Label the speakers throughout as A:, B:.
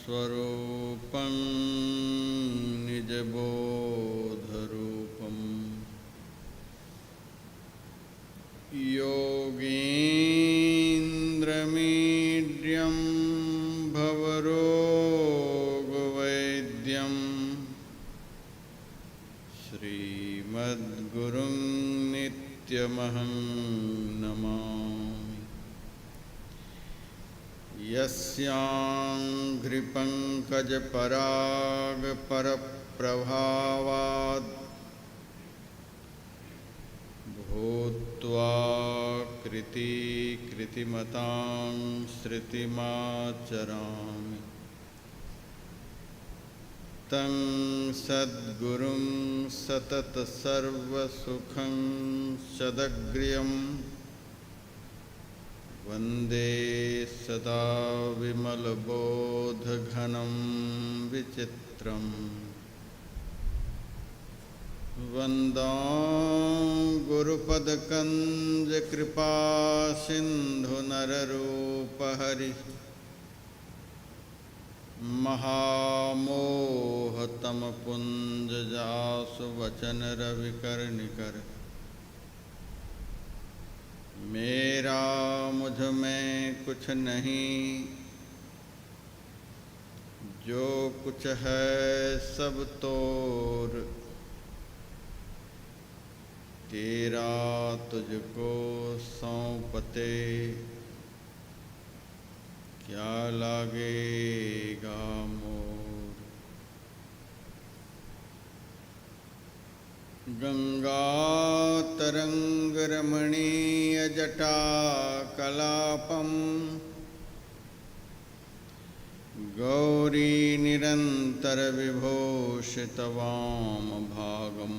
A: स्वरूपं निजबोधरूपं योगीन्द्रमीड्यं भवरोगवैद्यं श्रीमद्गुरुं नित्यमहं नमामि। यस्याङ्घ्रिपङ्कजपरागपरप्रभावाद् भूत्वा कृतिमतां श्रुतिमाचरामि तं सद्गुरुं सततसर्वसुखं सदग्र्यं वन्दे सदा विमलबोधघनं विचित्रम् वन्दां गुरुपदकञ्जकृपासिन्धुनररूपहरिः महामोहतमपुञ्जजासु वचनरविकर्णिकर। मेरा मुझ में कुछ नहीं, जो कुछ है सब तोर, तेरा तुझको सौंपते क्या लागेगा मोर। गंगा तरंग रमणीय जटा कलापम, गौरी निरंतर विभूषित वाम भागम,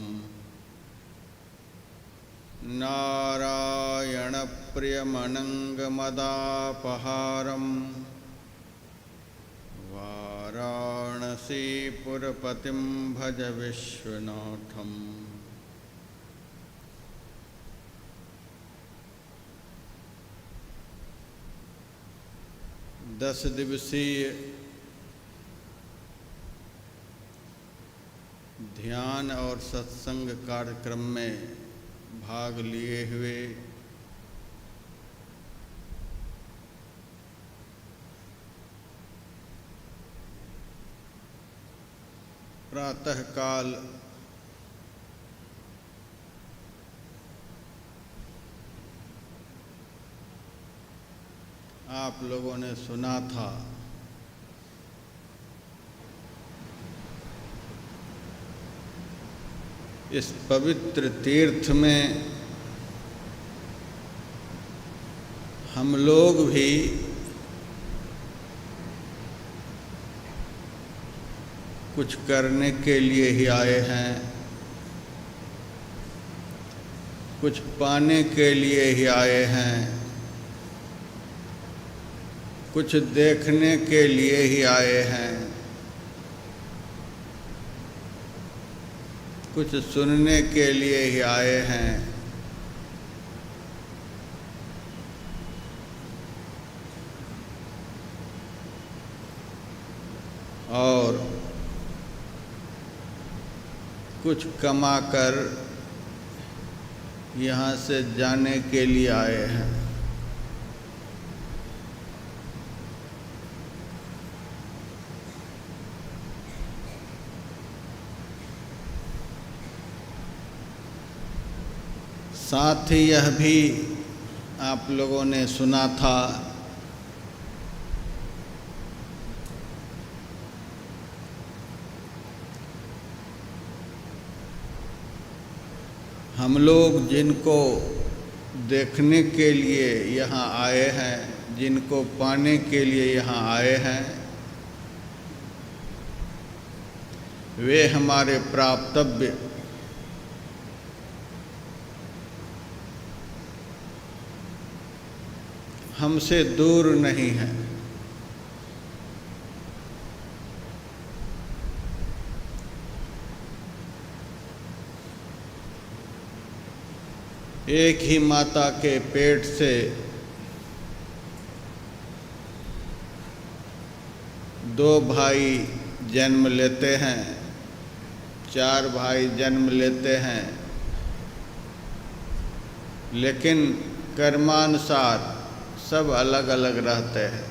A: नारायण प्रियमनंगमदापहारम, वाराणसीपुरपतिं भज विश्वनाथम। 10 दिवसीय ध्यान और सत्संग कार्यक्रम में भाग लिए हुए प्रातःकाल आप लोगों ने सुना था इस पवित्र तीर्थ में हम लोग भी कुछ करने के लिए ही आए हैं, कुछ पाने के लिए ही आए हैं, कुछ देखने के लिए ही आए हैं, कुछ सुनने के लिए ही आए हैं। और कुछ कमाकर यहाँ से जाने के लिए आए हैं। साथ ही यह भी आप लोगों ने सुना था हम लोग जिनको देखने के लिए यहाँ आए हैं, जिनको पाने के लिए यहाँ आए हैं, वे हमारे प्राप्तव्य हमसे दूर नहीं है। एक ही माता के पेट से दो भाई जन्म लेते हैं, 4 भाई जन्म लेते हैं, लेकिन कर्मानुसार सब अलग अलग रहते हैं।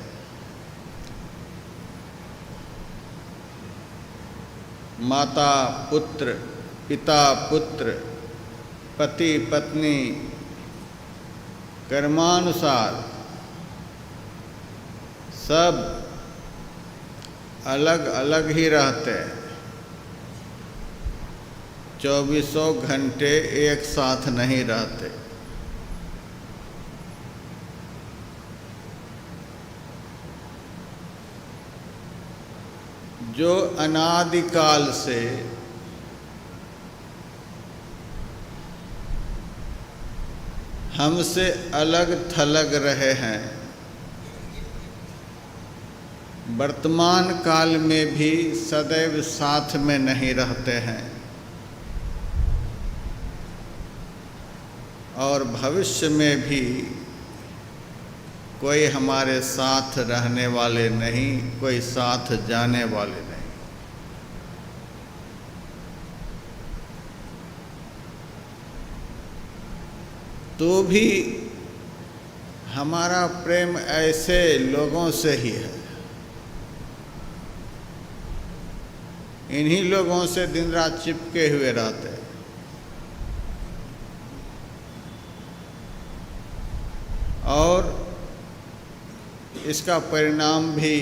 A: माता पुत्र, पिता पुत्र, पति पत्नी, कर्मानुसार सब अलग अलग ही रहते हैं। 24 घंटे एक साथ नहीं रहते। जो अनादिकाल से हमसे अलग थलग रहे हैं, वर्तमान काल में भी सदैव साथ में नहीं रहते हैं और भविष्य में भी कोई हमारे साथ रहने वाले नहीं, कोई साथ जाने वाले नहीं। तो भी हमारा प्रेम ऐसे लोगों से ही है। इन्हीं लोगों से दिन रात चिपके हुए रहते हैं। और इसका परिणाम भी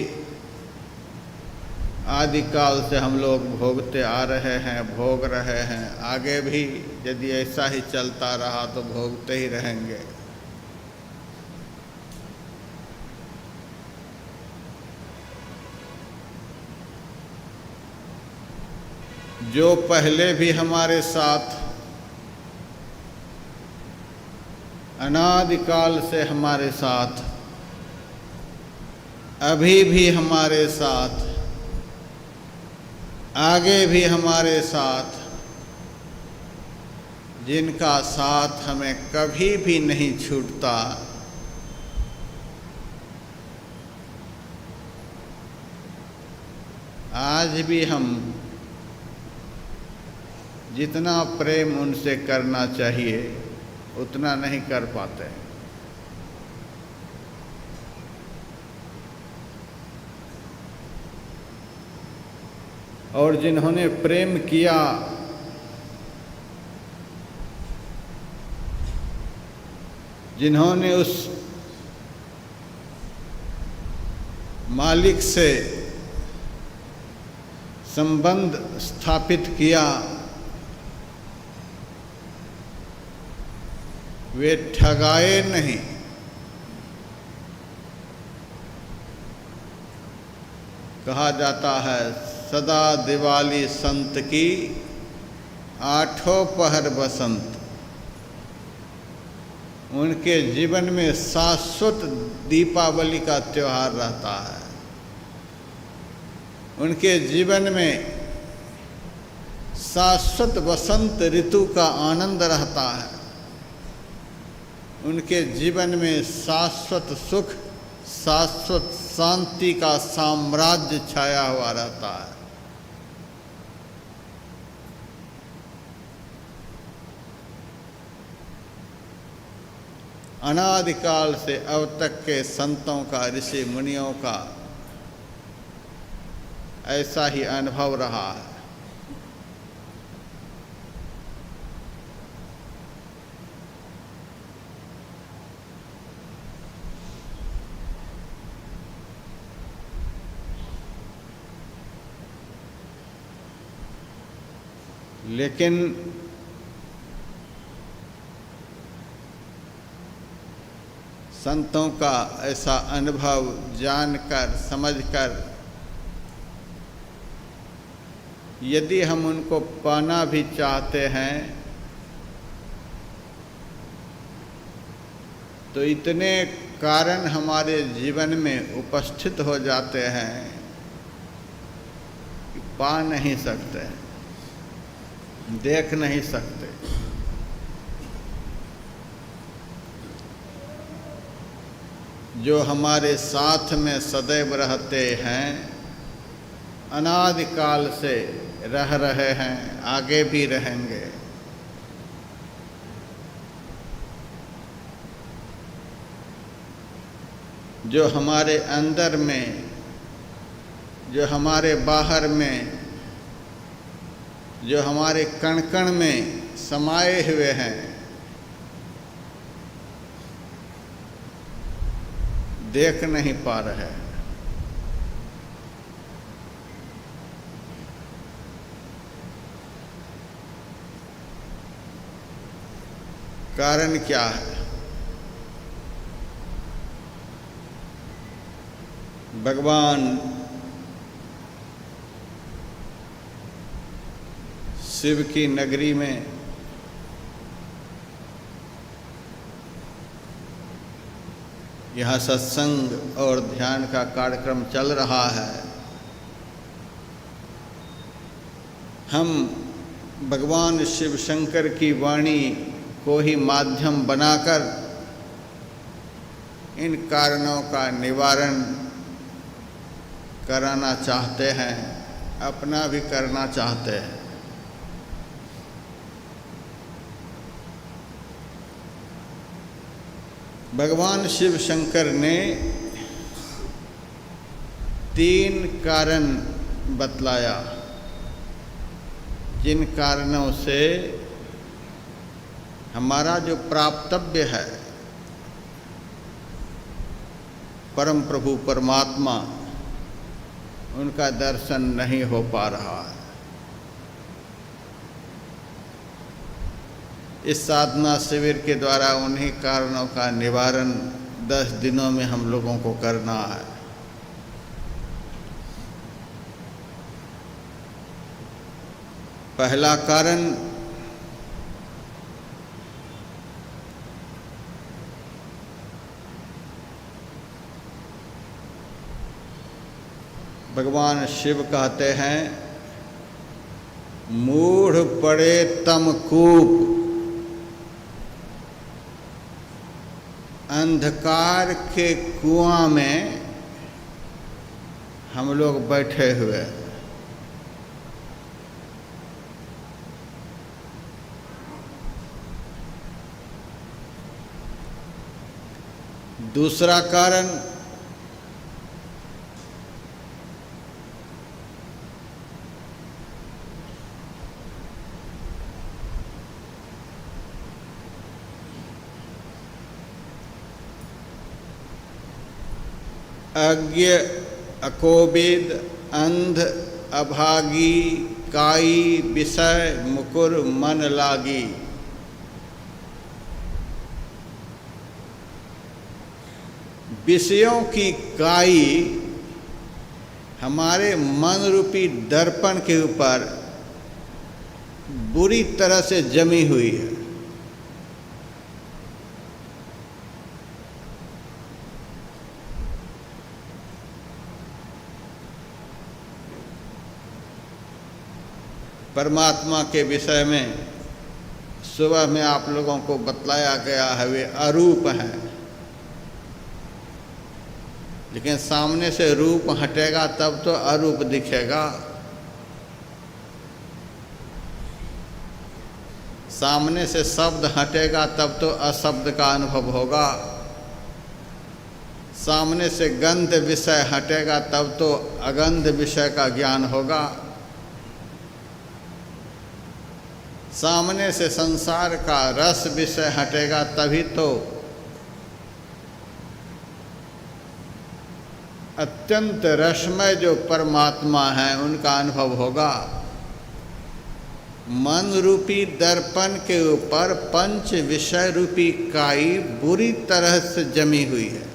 A: आदिकाल से हम लोग भोगते आ रहे हैं, भोग रहे हैं। आगे भी यदि ऐसा ही चलता रहा तो भोगते ही रहेंगे। जो पहले भी हमारे साथ अनादिकाल से हमारे साथ, अभी भी हमारे साथ, आगे भी हमारे साथ, जिनका साथ हमें कभी भी नहीं छूटता, आज भी हम जितना प्रेम उनसे करना चाहिए उतना नहीं कर पाते। और जिन्होंने प्रेम किया, जिन्होंने उस मालिक से संबंध स्थापित किया, वे ठगाए नहीं। कहा जाता है सदा दिवाली संत की, आठों पहर बसंत। उनके जीवन में शाश्वत दीपावली का त्योहार रहता है। उनके जीवन में शाश्वत वसंत ऋतु का आनंद रहता है। उनके जीवन में शाश्वत सुख, शाश्वत शांति का साम्राज्य छाया हुआ रहता है। अनादिकाल से अब तक के संतों का, ऋषि मुनियों का ऐसा ही अनुभव रहा है। लेकिन संतों का ऐसा अनुभव जानकर, समझकर, यदि हम उनको पाना भी चाहते हैं तो इतने कारण हमारे जीवन में उपस्थित हो जाते हैं कि पा नहीं सकते, देख नहीं सकते। जो हमारे साथ में सदैव रहते हैं अनादिकाल से रह रहे हैं, आगे भी रहेंगे। जो हमारे अंदर में, जो हमारे बाहर में, जो हमारे कण कण में समाये हुए हैं, देख नहीं पा रहे। कारण क्या है? भगवान शिव की नगरी में यहाँ सत्संग और ध्यान का कार्यक्रम चल रहा है। हम भगवान शिव शंकर की वाणी को ही माध्यम बनाकर इन कारणों का निवारण कराना चाहते हैं, अपना भी करना चाहते हैं। भगवान शिव शंकर ने 3 कारण बतलाया, जिन कारणों से हमारा जो प्राप्तव्य है परम प्रभु परमात्मा, उनका दर्शन नहीं हो पा रहा है। इस साधना शिविर के द्वारा उन्हीं कारणों का निवारण 10 दिनों में हम लोगों को करना है। पहला कारण भगवान शिव कहते हैं, मूढ़ पड़े तम कूप, अंधकार के कुआं में हम लोग बैठे हुए हैं। दूसरा कारण अज्ञ, अकोबिद, अंध, अभागी, काई, विषय, मुकुर, मन लागी। विषयों की काई हमारे मन रूपी दर्पण के ऊपर बुरी तरह से जमी हुई है। परमात्मा के विषय में सुबह में आप लोगों को बतलाया गया है, वे अरूप हैं। लेकिन सामने से रूप हटेगा तब तो अरूप दिखेगा। सामने से शब्द हटेगा तब तो अशब्द का अनुभव होगा। सामने से गंध विषय हटेगा तब तो अगंध विषय का ज्ञान होगा। सामने से संसार का रस विषय हटेगा तभी तो अत्यंत रसमय जो परमात्मा है उनका अनुभव होगा। मन रूपी दर्पण के ऊपर पंच विषय रूपी काई बुरी तरह से जमी हुई है।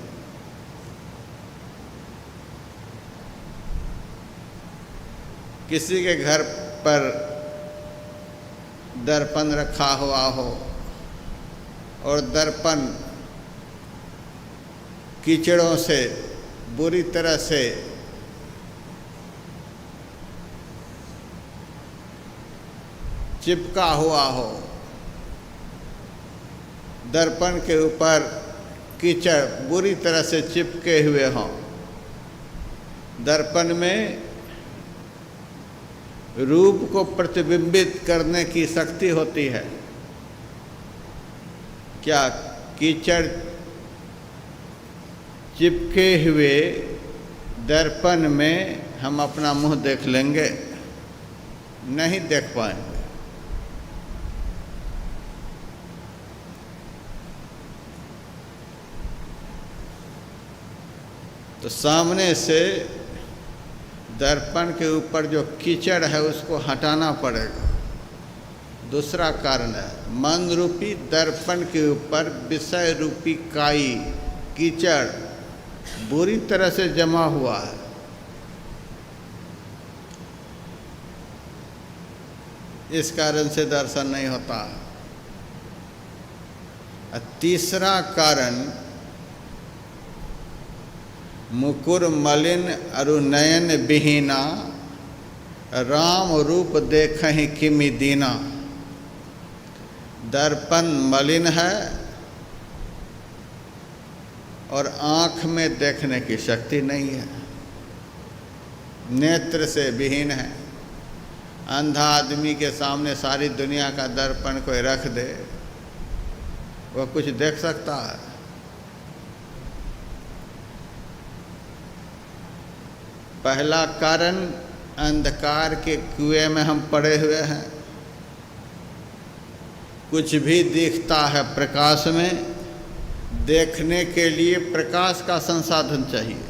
A: किसी के घर पर दर्पण रखा हुआ हो और दर्पण कीचड़ों से बुरी तरह से चिपका हुआ हो, दर्पण के ऊपर कीचड़ बुरी तरह से चिपके हुए हों, दर्पण में रूप को प्रतिबिंबित करने की शक्ति होती है। क्या कीचड़ चिपके हुए दर्पण में हम अपना मुंह देख लेंगे? नहीं देख पाएंगे। तो सामने से दर्पण के ऊपर जो कीचड़ है उसको हटाना पड़ेगा। दूसरा कारण है, मन रूपी दर्पण के ऊपर विषय रूपी काई, कीचड़ बुरी तरह से जमा हुआ है। इस कारण से दर्शन नहीं होता। तीसरा कारण, मुकुर मलिन अरु नयन विहीना, राम रूप देखहि किमि दीना। दर्पण मलिन है और आँख में देखने की शक्ति नहीं है, नेत्र से विहीन है। अंधा आदमी के सामने सारी दुनिया का दर्पण कोई रख दे, वह कुछ देख सकता है? पहला कारण, अंधकार के कुएं में हम पड़े हुए हैं। कुछ भी दिखता है प्रकाश में, देखने के लिए प्रकाश का संसाधन चाहिए।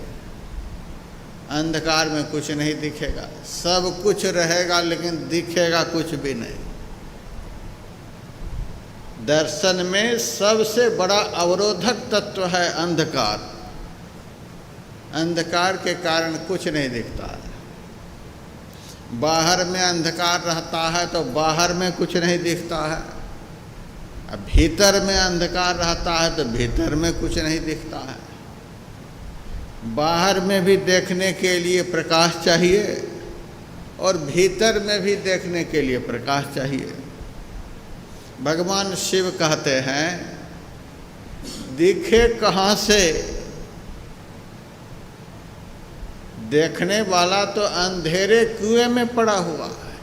A: अंधकार में कुछ नहीं दिखेगा, सब कुछ रहेगा लेकिन दिखेगा कुछ भी नहीं। दर्शन में सबसे बड़ा अवरोधक तत्व है अंधकार। अंधकार के कारण कुछ नहीं दिखता है। बाहर में अंधकार रहता है तो बाहर में कुछ नहीं दिखता है, अब भीतर में अंधकार रहता है तो भीतर में कुछ नहीं दिखता है। बाहर में भी देखने के लिए प्रकाश चाहिए और भीतर में भी देखने के लिए प्रकाश चाहिए। भगवान शिव कहते हैं, दिखे कहाँ से? देखने वाला तो अंधेरे कुएं में पड़ा हुआ है।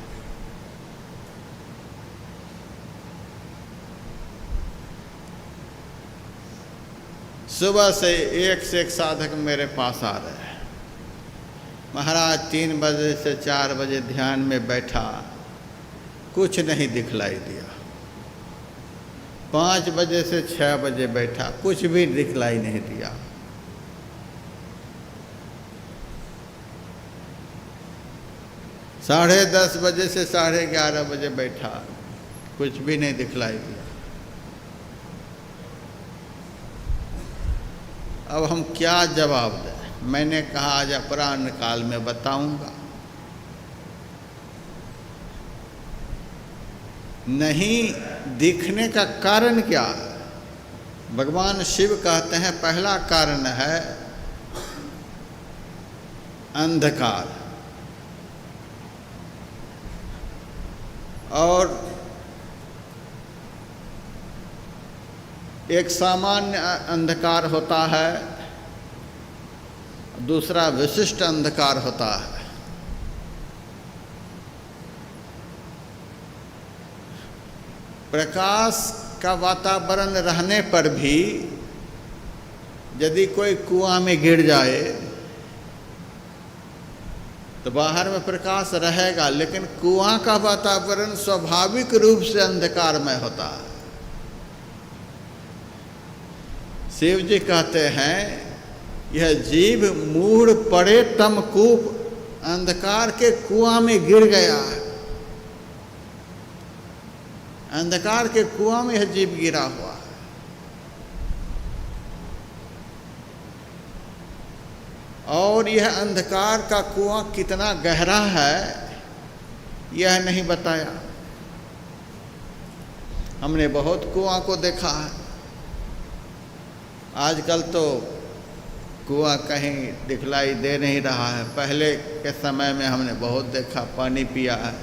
A: सुबह से एक साधक मेरे पास आ रहे हैं। महाराज 3 बजे से 4 बजे ध्यान में बैठा, कुछ नहीं दिखलाई दिया। 5 बजे से 6 बजे बैठा, कुछ भी दिखलाई नहीं दिया। 10:30 बजे से 11:30 बजे बैठा, कुछ भी नहीं दिखलाई दिया। अब हम क्या जवाब दें? मैंने कहा आज अपराह्न काल में बताऊंगा। नहीं दिखने का कारण क्या है? भगवान शिव कहते हैं, पहला कारण है अंधकार। और एक सामान्य अंधकार होता है, दूसरा विशिष्ट अंधकार होता है। प्रकाश का वातावरण रहने पर भी यदि कोई कुआं में गिर जाए तो बाहर में प्रकाश रहेगा, लेकिन कुआं का वातावरण स्वाभाविक रूप से अंधकारमय होता है। शिव जी कहते हैं, यह जीव मूढ़ पड़े तमकूप, अंधकार के कुआं में गिर गया है। अंधकार के कुआं में यह जीव गिरा हुआ है। और यह अंधकार का कुआं कितना गहरा है यह नहीं बताया। हमने बहुत कुआं को देखा है। आजकल तो कुआं कहीं दिखलाई दे नहीं रहा है। पहले के समय में हमने बहुत देखा, पानी पिया है।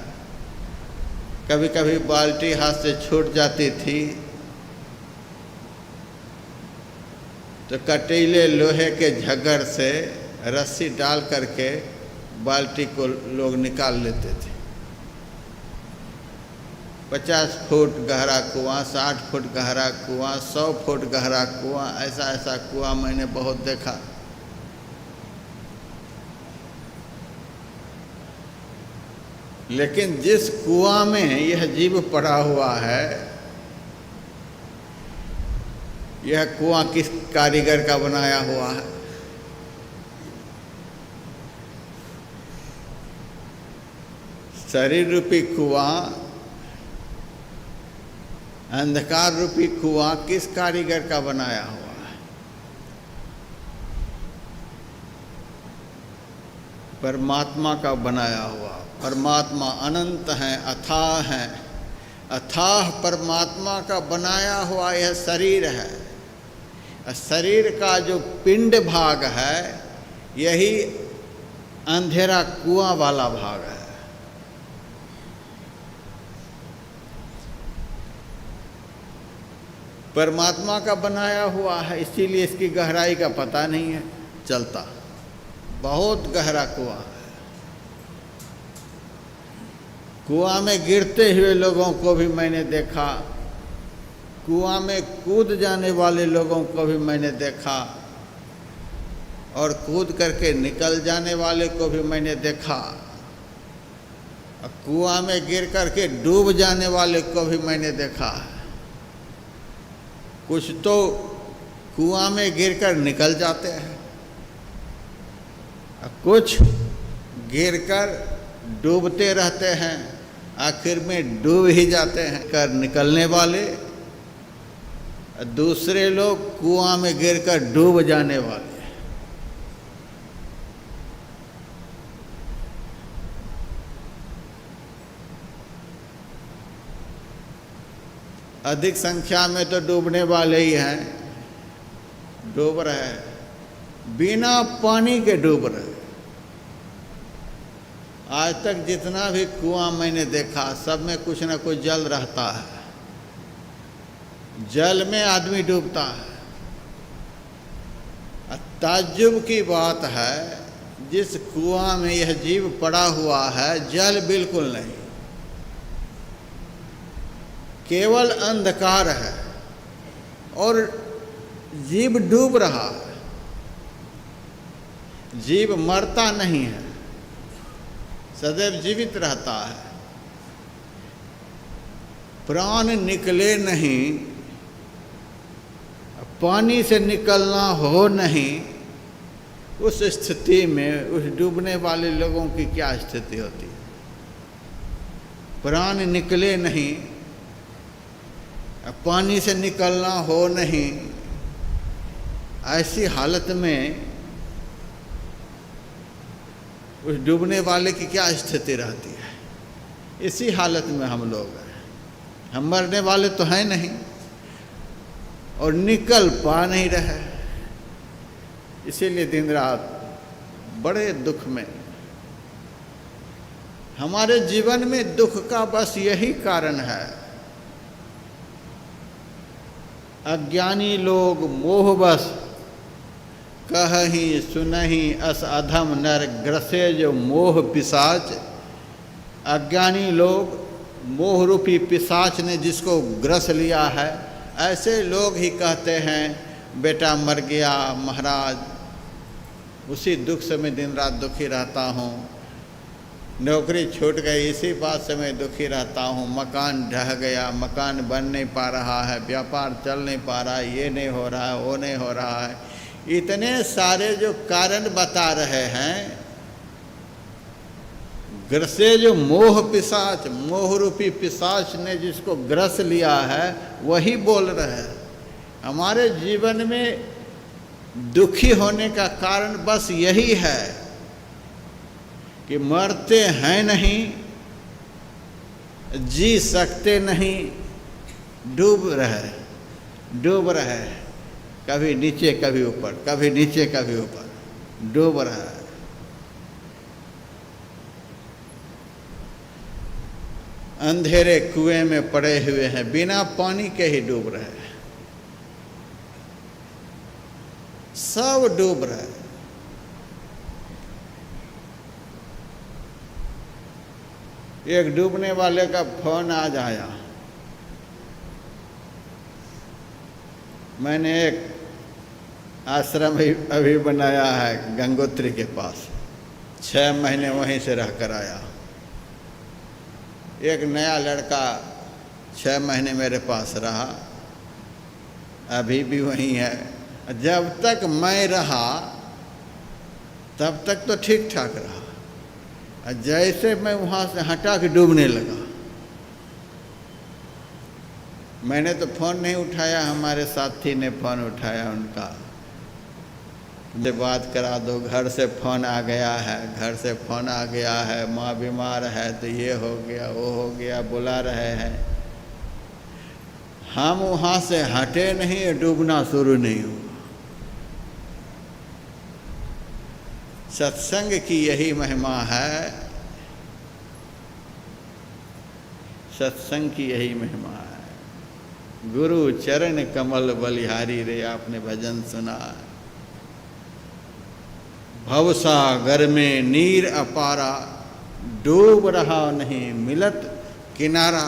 A: कभी कभी बाल्टी हाथ से छूट जाती थी तो कटीले लोहे के झग्गर से रस्सी डाल करके बाल्टी को लोग निकाल लेते थे। 50 फुट गहरा कुआं, 60 फुट गहरा कुआं, 100 फुट गहरा कुआं, ऐसा ऐसा कुआं मैंने बहुत देखा। लेकिन जिस कुआं में यह जीव पड़ा हुआ है, यह कुआं किस कारीगर का बनाया हुआ है? शरीर रूपी कुआं, अंधकार रूपी कुआं किस कारीगर का बनाया हुआ है? परमात्मा का बनाया हुआ। परमात्मा अनंत हैं, अथाह हैं। अथाह परमात्मा का बनाया हुआ यह शरीर है। शरीर का जो पिंड भाग है, यही अंधेरा कुआं वाला भाग है। परमात्मा का बनाया हुआ है, इसीलिए इसकी गहराई का पता नहीं है चलता। बहुत गहरा कुआं है। कुआं में गिरते हुए लोगों को भी मैंने देखा, कुआं में कूद जाने वाले लोगों को भी मैंने देखा, और कूद करके निकल जाने वाले को भी मैंने देखा, और कुआं में गिर करके डूब जाने वाले को भी मैंने देखा। कुछ तो कुआं में गिरकर निकल जाते हैं, कुछ गिरकर डूबते रहते हैं, आखिर में डूब ही जाते हैं। कर निकलने वाले, दूसरे लोग कुआं में गिरकर डूब जाने वाले। अधिक संख्या में तो डूबने वाले ही हैं, डूब रहे हैं, बिना पानी के डूब रहे। आज तक जितना भी कुआं मैंने देखा, सब में कुछ ना कुछ जल रहता है। जल में आदमी डूबता है। ताज्जुब की बात है, जिस कुआं में यह जीव पड़ा हुआ है, जल बिल्कुल नहीं, केवल अंधकार है, और जीव डूब रहा है। जीव मरता नहीं है, सदैव जीवित रहता है। प्राण निकले नहीं, पानी से निकलना हो नहीं, उस स्थिति में उस डूबने वाले लोगों की क्या स्थिति होती है? प्राण निकले नहीं, पानी से निकलना हो नहीं, ऐसी हालत में उस डूबने वाले की क्या स्थिति रहती है? इसी हालत में हम लोग हैं। हम मरने वाले तो हैं नहीं, और निकल पा नहीं रहे। इसीलिए दिन रात बड़े दुख में। हमारे जीवन में दुख का बस यही कारण है। अज्ञानी लोग मोहबस कहहीं सुनहीं अस अधम नर ग्रसे जो मोह पिशाच। अज्ञानी लोग, मोह रूपी पिशाच ने जिसको ग्रस लिया है, ऐसे लोग ही कहते हैं बेटा मर गया महाराज। उसी दुख से मैं दिन रात दुखी रहता हूँ। नौकरी छूट गई, इसी बात से मैं दुखी रहता हूँ। मकान ढह गया, मकान बन नहीं पा रहा है, व्यापार चल नहीं पा रहा है, ये नहीं हो रहा है, वो नहीं हो रहा है। इतने सारे जो कारण बता रहे हैं, ग्रसे जो मोह पिशाच, मोह रूपी पिशाच ने जिसको ग्रस लिया है, वही बोल रहे हैं। हमारे जीवन में दुखी होने का कारण बस यही है कि मरते हैं नहीं, जी सकते नहीं, डूब रहे, कभी नीचे कभी ऊपर, कभी नीचे कभी ऊपर, डूब रहा है। अंधेरे कुएं में पड़े हुए हैं, बिना पानी के ही डूब रहे हैं, सब डूब रहे हैं। एक डूबने वाले का फोन आज आया, मैंने एक आश्रम अभी बनाया है गंगोत्री के पास, 6 महीने वहीं से रह कर आया। एक नया लड़का 6 महीने मेरे पास रहा, अभी भी वहीं है। जब तक मैं रहा तब तक तो ठीक ठाक रहा, जैसे मैं वहाँ से हटा के डूबने लगा। मैंने तो फ़ोन नहीं उठाया, हमारे साथी ने फ़ोन उठाया उनका, मुझे बात करा दो, घर से फ़ोन आ गया है, घर से फ़ोन आ गया है, माँ बीमार है तो ये हो गया वो हो गया, बुला रहे हैं। हम वहाँ से हटे नहीं, डूबना शुरू नहीं हुआ। सत्संग की यही महिमा है, सत्संग की यही महिमा है। गुरु चरण कमल बलिहारी रे, आपने भजन सुना। भवसागर में नीर अपारा, डूब रहा नहीं मिलत किनारा।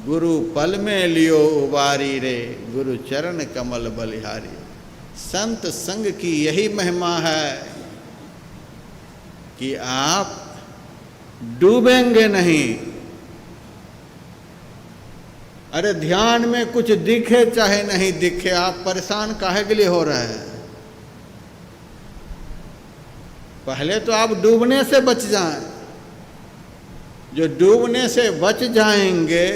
A: गुरु पल में लियो उबारी रे, गुरु चरण कमल बलिहारी। संत संग की यही महिमा है कि आप डूबेंगे नहीं। अरे ध्यान में कुछ दिखे चाहे नहीं दिखे, आप परेशान काहे के लिए हो रहे हैं? पहले तो आप डूबने से बच जाएं। जो डूबने से बच जाएंगे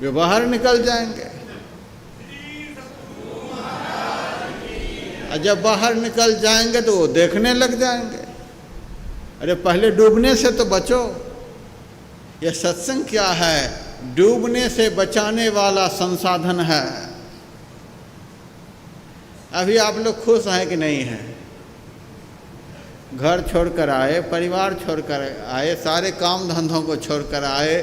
A: वे बाहर निकल जाएंगे, और जब बाहर निकल जाएंगे तो वो देखने लग जाएंगे। अरे पहले डूबने से तो बचो। यह सत्संग क्या है? डूबने से बचाने वाला संसाधन है। अभी आप लोग खुश हैं कि नहीं हैं? घर छोड़कर आए, परिवार छोड़कर आए, सारे काम धंधों को छोड़कर आए,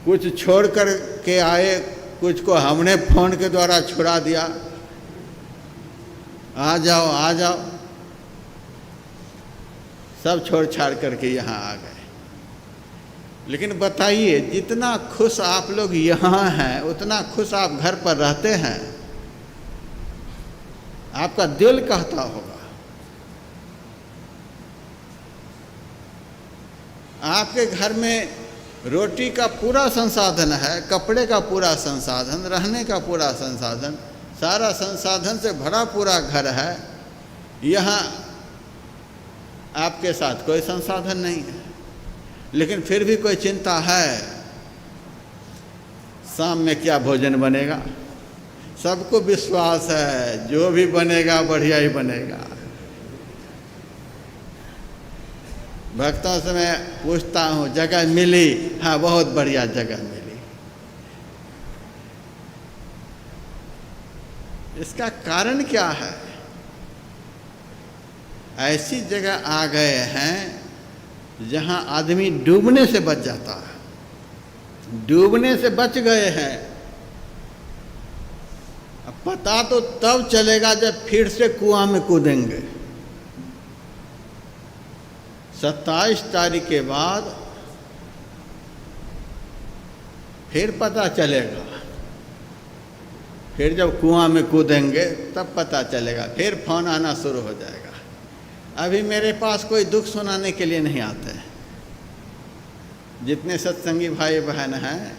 A: कुछ छोड़ कर के आए, कुछ को हमने फ़ोन के द्वारा छुड़ा दिया, आ जाओ आ जाओ, सब छोड़ छाड़ करके यहाँ आ गए। लेकिन बताइए, जितना खुश आप लोग यहाँ हैं उतना खुश आप घर पर रहते हैं? आपका दिल कहता होगा। आपके घर में रोटी का पूरा संसाधन है, कपड़े का पूरा संसाधन, रहने का पूरा संसाधन, सारा संसाधन से भरा पूरा घर है। यहाँ आपके साथ कोई संसाधन नहीं है, लेकिन फिर भी कोई चिंता है, शाम में क्या भोजन बनेगा। सबको विश्वास है जो भी बनेगा बढ़िया ही बनेगा। भक्तों से मैं पूछता हूँ, जगह मिली? हाँ, बहुत बढ़िया जगह मिली। इसका कारण क्या है? ऐसी जगह आ गए हैं जहाँ आदमी डूबने से बच जाता है। डूबने से बच गए हैं। अब पता तो तब चलेगा जब फिर से कुआं में कूदेंगे। 27 तारीख के बाद फिर पता चलेगा। फिर जब कुआं में कूदेंगे तब पता चलेगा, फिर फोन आना शुरू हो जाएगा। अभी मेरे पास कोई दुख सुनाने के लिए नहीं आते हैं। जितने सत्संगी भाई बहन हैं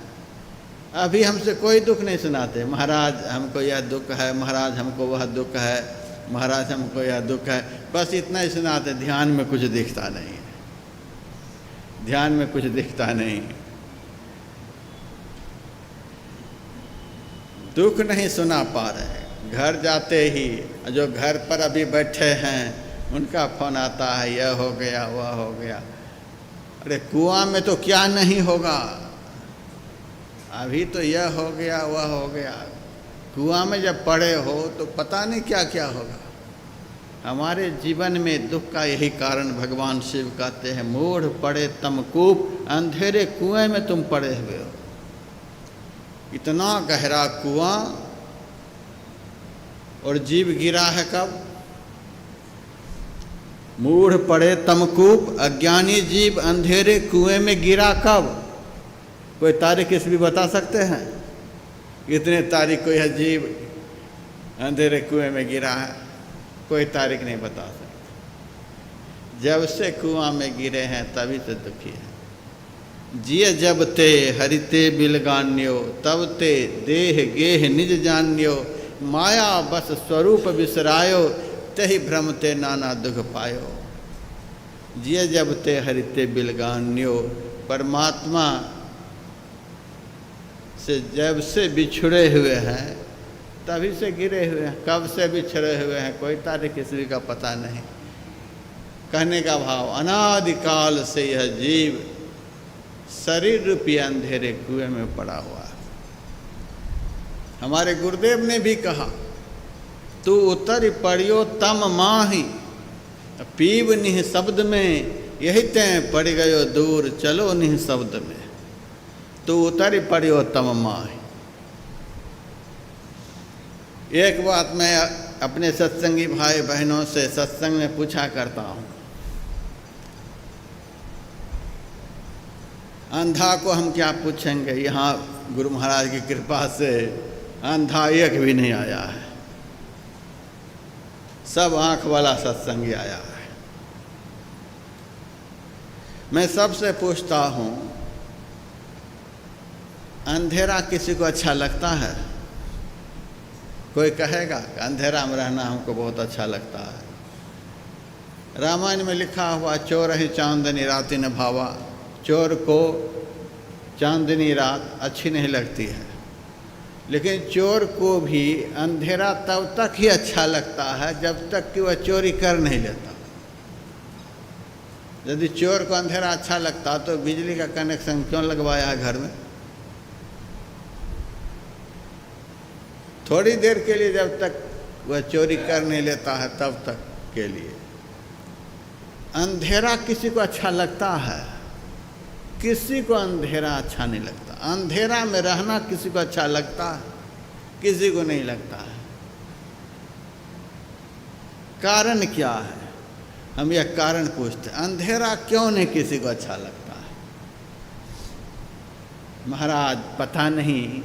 A: अभी हमसे कोई दुख नहीं सुनाते। महाराज हमको यह दुख है, महाराज हमको वह दुख है, महाराज हमको यह दुख है, बस इतना ही सुनाते। ध्यान में कुछ दिखता नहीं है, ध्यान में कुछ दिखता नहीं। दुख नहीं सुना पा रहे। घर जाते ही जो घर पर अभी बैठे हैं उनका फोन आता है, यह हो गया वह हो गया। अरे कुआं में तो क्या नहीं होगा, अभी तो यह हो गया वह हो गया। कुआं में जब पड़े हो तो पता नहीं क्या क्या होगा। हमारे जीवन में दुख का यही कारण भगवान शिव कहते हैं, मूढ़ पड़े तमकूप, अंधेरे कुएं में तुम पड़े हुए हो। इतना गहरा कुआं, और जीव गिरा है कब? मूढ़ पड़े तमकूप, अज्ञानी जीव अंधेरे कुएं में गिरा कब? कोई तारीख इस भी बता सकते हैं? इतने तारीख कोई अजीब अंधेरे कुएं में गिरा है, कोई तारीख नहीं बता सकता। जब से कुआं में गिरे हैं तभी से दुखी है। जिय जब ते हरिते बिलगान्यो, तब ते देह गेह निज जान्यो, माया बस स्वरूप बिसरायो, तही भ्रम ते नाना दुख पायो। जिय जब ते हरिते बिलगान्यो, परमात्मा से जब से बिछड़े हुए हैं तभी से गिरे हुए हैं। कब से बिछड़े हुए हैं कोई तारीख किसी का पता नहीं। कहने का भाव, अनादिकाल से यह जीव शरीर रूपी अंधेरे कुएं में पड़ा हुआ है। हमारे गुरुदेव ने भी कहा, तू उतर पड़ियो तम माही, पीव निह शब्द में, यही तय पड़ गयो दूर, चलो निह शब्द में। तू उतर पड़ियो तम माही। एक बात मैं अपने सत्संगी भाई बहनों से सत्संग में पूछा करता हूँ, अंधा को हम क्या पूछेंगे? यहाँ गुरु महाराज की कृपा से अंधा एक भी नहीं आया है, सब आँख वाला सत्संगी आया है। मैं सबसे पूछता हूँ, अंधेरा किसी को अच्छा लगता है? कोई कहेगा कि अंधेरा में रहना हमको बहुत अच्छा लगता है। रामायण में लिखा हुआ, चोर ही चांदनी राति न भावा, चोर को चांदनी रात अच्छी नहीं लगती है, लेकिन चोर को भी अंधेरा तब तक ही अच्छा लगता है जब तक कि वह चोरी कर नहीं लेता। यदि चोर को अंधेरा अच्छा लगता तो बिजली का कनेक्शन क्यों लगवाया है घर में? थोड़ी देर के लिए, जब तक वह चोरी कर नहीं लेता है तब तक के लिए। अंधेरा किसी को अच्छा लगता है? किसी को अंधेरा अच्छा नहीं लगता। अंधेरा में रहना किसी को अच्छा लगता है? किसी को नहीं लगता है। कारण क्या है? हम यह कारण पूछते हैं, अंधेरा क्यों नहीं किसी को अच्छा लगता है? महाराज पता नहीं,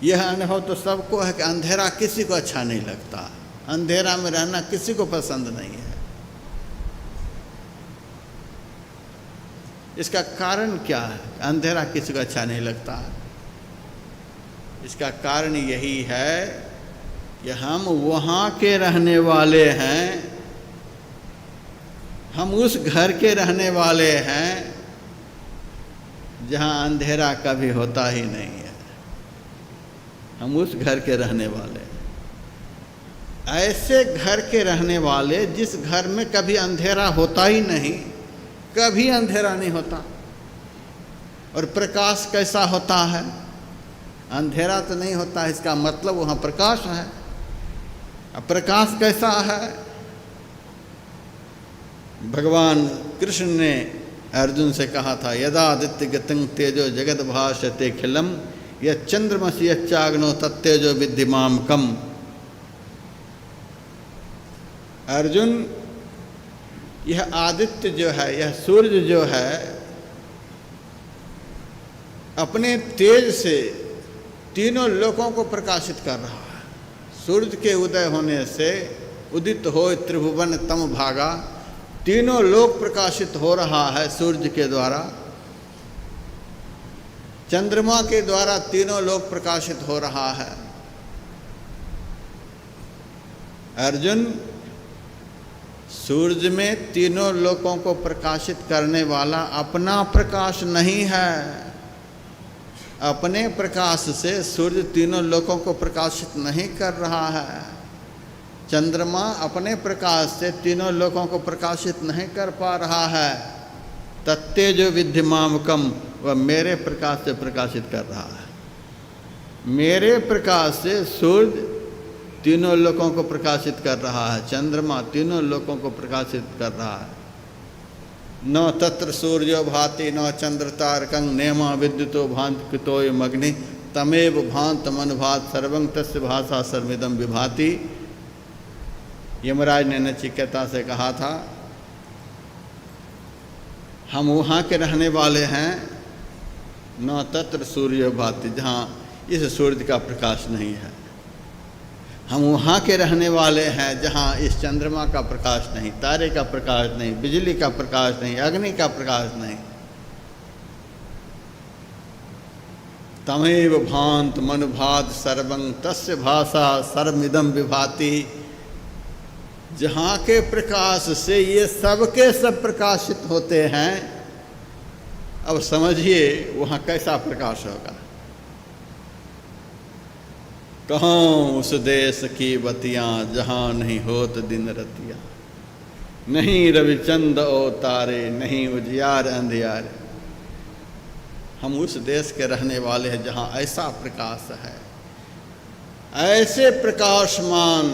A: यह अनुभव तो सबको है कि अंधेरा किसी को अच्छा नहीं लगता। अंधेरा में रहना किसी को पसंद नहीं है। इसका कारण क्या है? अंधेरा किसी को अच्छा नहीं लगता। इसका कारण यही है कि हम वहाँ के रहने वाले हैं, हम उस घर के रहने वाले हैं जहाँ अंधेरा कभी होता ही नहीं है। हम उस घर के रहने वाले, ऐसे घर के रहने वाले जिस घर में कभी अंधेरा होता ही नहीं, कभी अंधेरा नहीं होता। और प्रकाश कैसा होता है? अंधेरा तो नहीं होता, इसका मतलब वहाँ प्रकाश है। अब प्रकाश कैसा है? भगवान कृष्ण ने अर्जुन से कहा था, यदा आदित्य गतं तेजो जगद भाषते खिलम, यह चंद्रमसि यच्चाग्नो तत्तेजो विद्धि मामकम। अर्जुन, यह आदित्य जो है, यह सूर्य जो है, अपने तेज से तीनों लोकों को प्रकाशित कर रहा है। सूर्य के उदय होने से उदित हो त्रिभुवन तम भागा, तीनों लोक प्रकाशित हो रहा है सूर्य के द्वारा। चंद्रमा के द्वारा तीनों लोक प्रकाशित हो रहा है। अर्जुन, सूर्य में तीनों लोकों को प्रकाशित करने वाला अपना प्रकाश नहीं है। अपने प्रकाश से सूर्य तीनों लोकों को प्रकाशित नहीं कर रहा है। चंद्रमा अपने प्रकाश से तीनों लोकों को प्रकाशित नहीं कर पा रहा है। तत्तेजो विद्धि मामकम, वह मेरे प्रकाश से प्रकाशित कर रहा है। मेरे प्रकाश से सूर्य तीनों लोकों को प्रकाशित कर रहा है, चंद्रमा तीनों लोकों को प्रकाशित कर रहा है। न तत्र सूर्यो भाति न चंद्र तारकं, नेमा विद्युतो भांत कृतोय अग्नि, तमेव भांत मनुभात सर्वं तस्य भाषा सर्वमिदं विभाति। यमराज ने नचिकेता से कहा था, हम वहाँ के रहने वाले हैं, न तत्र सूर्य भाति, जहाँ इस सूर्य का प्रकाश नहीं है। हम वहाँ के रहने वाले हैं जहाँ इस चंद्रमा का प्रकाश नहीं, तारे का प्रकाश नहीं, बिजली का प्रकाश नहीं, अग्नि का प्रकाश नहीं। तमेव भांत मनुभात सर्वं तस्य भाषा सर्वमिदं विभाति। जहाँ के प्रकाश से ये सबके सब प्रकाशित होते हैं, अब समझिए वहाँ कैसा प्रकाश होगा। कहूँ उस देश की बतियाँ जहाँ नहीं होत दिन रतियाँ, नहीं रविचंद ओ तारे, नहीं उजियार अंधियारे। हम उस देश के रहने वाले हैं जहाँ ऐसा प्रकाश है, ऐसे प्रकाशमान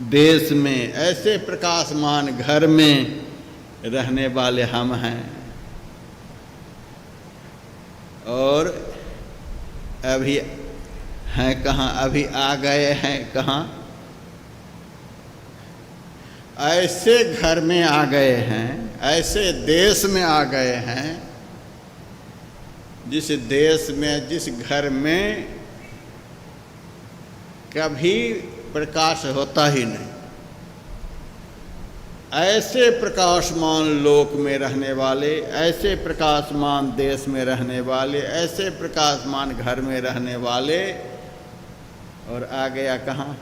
A: देश में, ऐसे प्रकाशमान घर में रहने वाले हम हैं। और अभी हैं कहाँ? अभी आ गए हैं कहाँ? ऐसे घर में आ गए हैं, ऐसे देश में आ गए हैं जिस देश में, जिस घर में कभी प्रकाश होता ही नहीं। ऐसे प्रकाशमान लोक में रहने वाले, ऐसे प्रकाशमान देश में रहने वाले, ऐसे प्रकाशमान घर में रहने वाले। और आ गया कहाँ?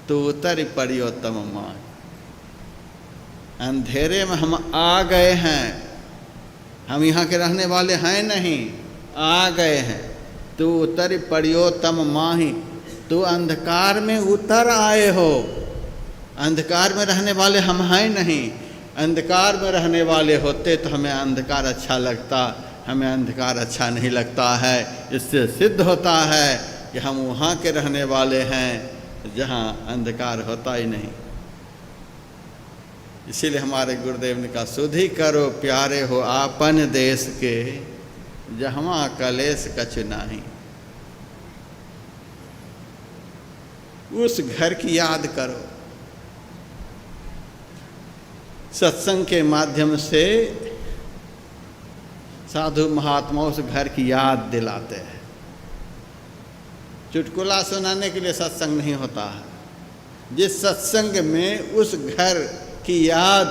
A: तो उतर परियोतम मान। अंधेरे में हम आ गए हैं, हम यहाँ के रहने वाले हैं नहीं, आ गए हैं। तो उतर परियोतम माही, तो अंधकार में उतर आए हो। अंधकार में रहने वाले हम हैं नहीं। अंधकार में रहने वाले होते तो हमें अंधकार अच्छा लगता, हमें अंधकार अच्छा नहीं लगता है। इससे सिद्ध होता है कि हम वहाँ के रहने वाले हैं जहाँ अंधकार होता ही नहीं। इसीलिए हमारे गुरुदेव ने कहा, सुधि करो प्यारे हो आपन देश के, जहाँ कलेश कछु नाही। उस घर की याद करो। सत्संग के माध्यम से साधु महात्मा उस घर की याद दिलाते हैं। चुटकुला सुनाने के लिए सत्संग नहीं होता है। जिस सत्संग में उस घर की याद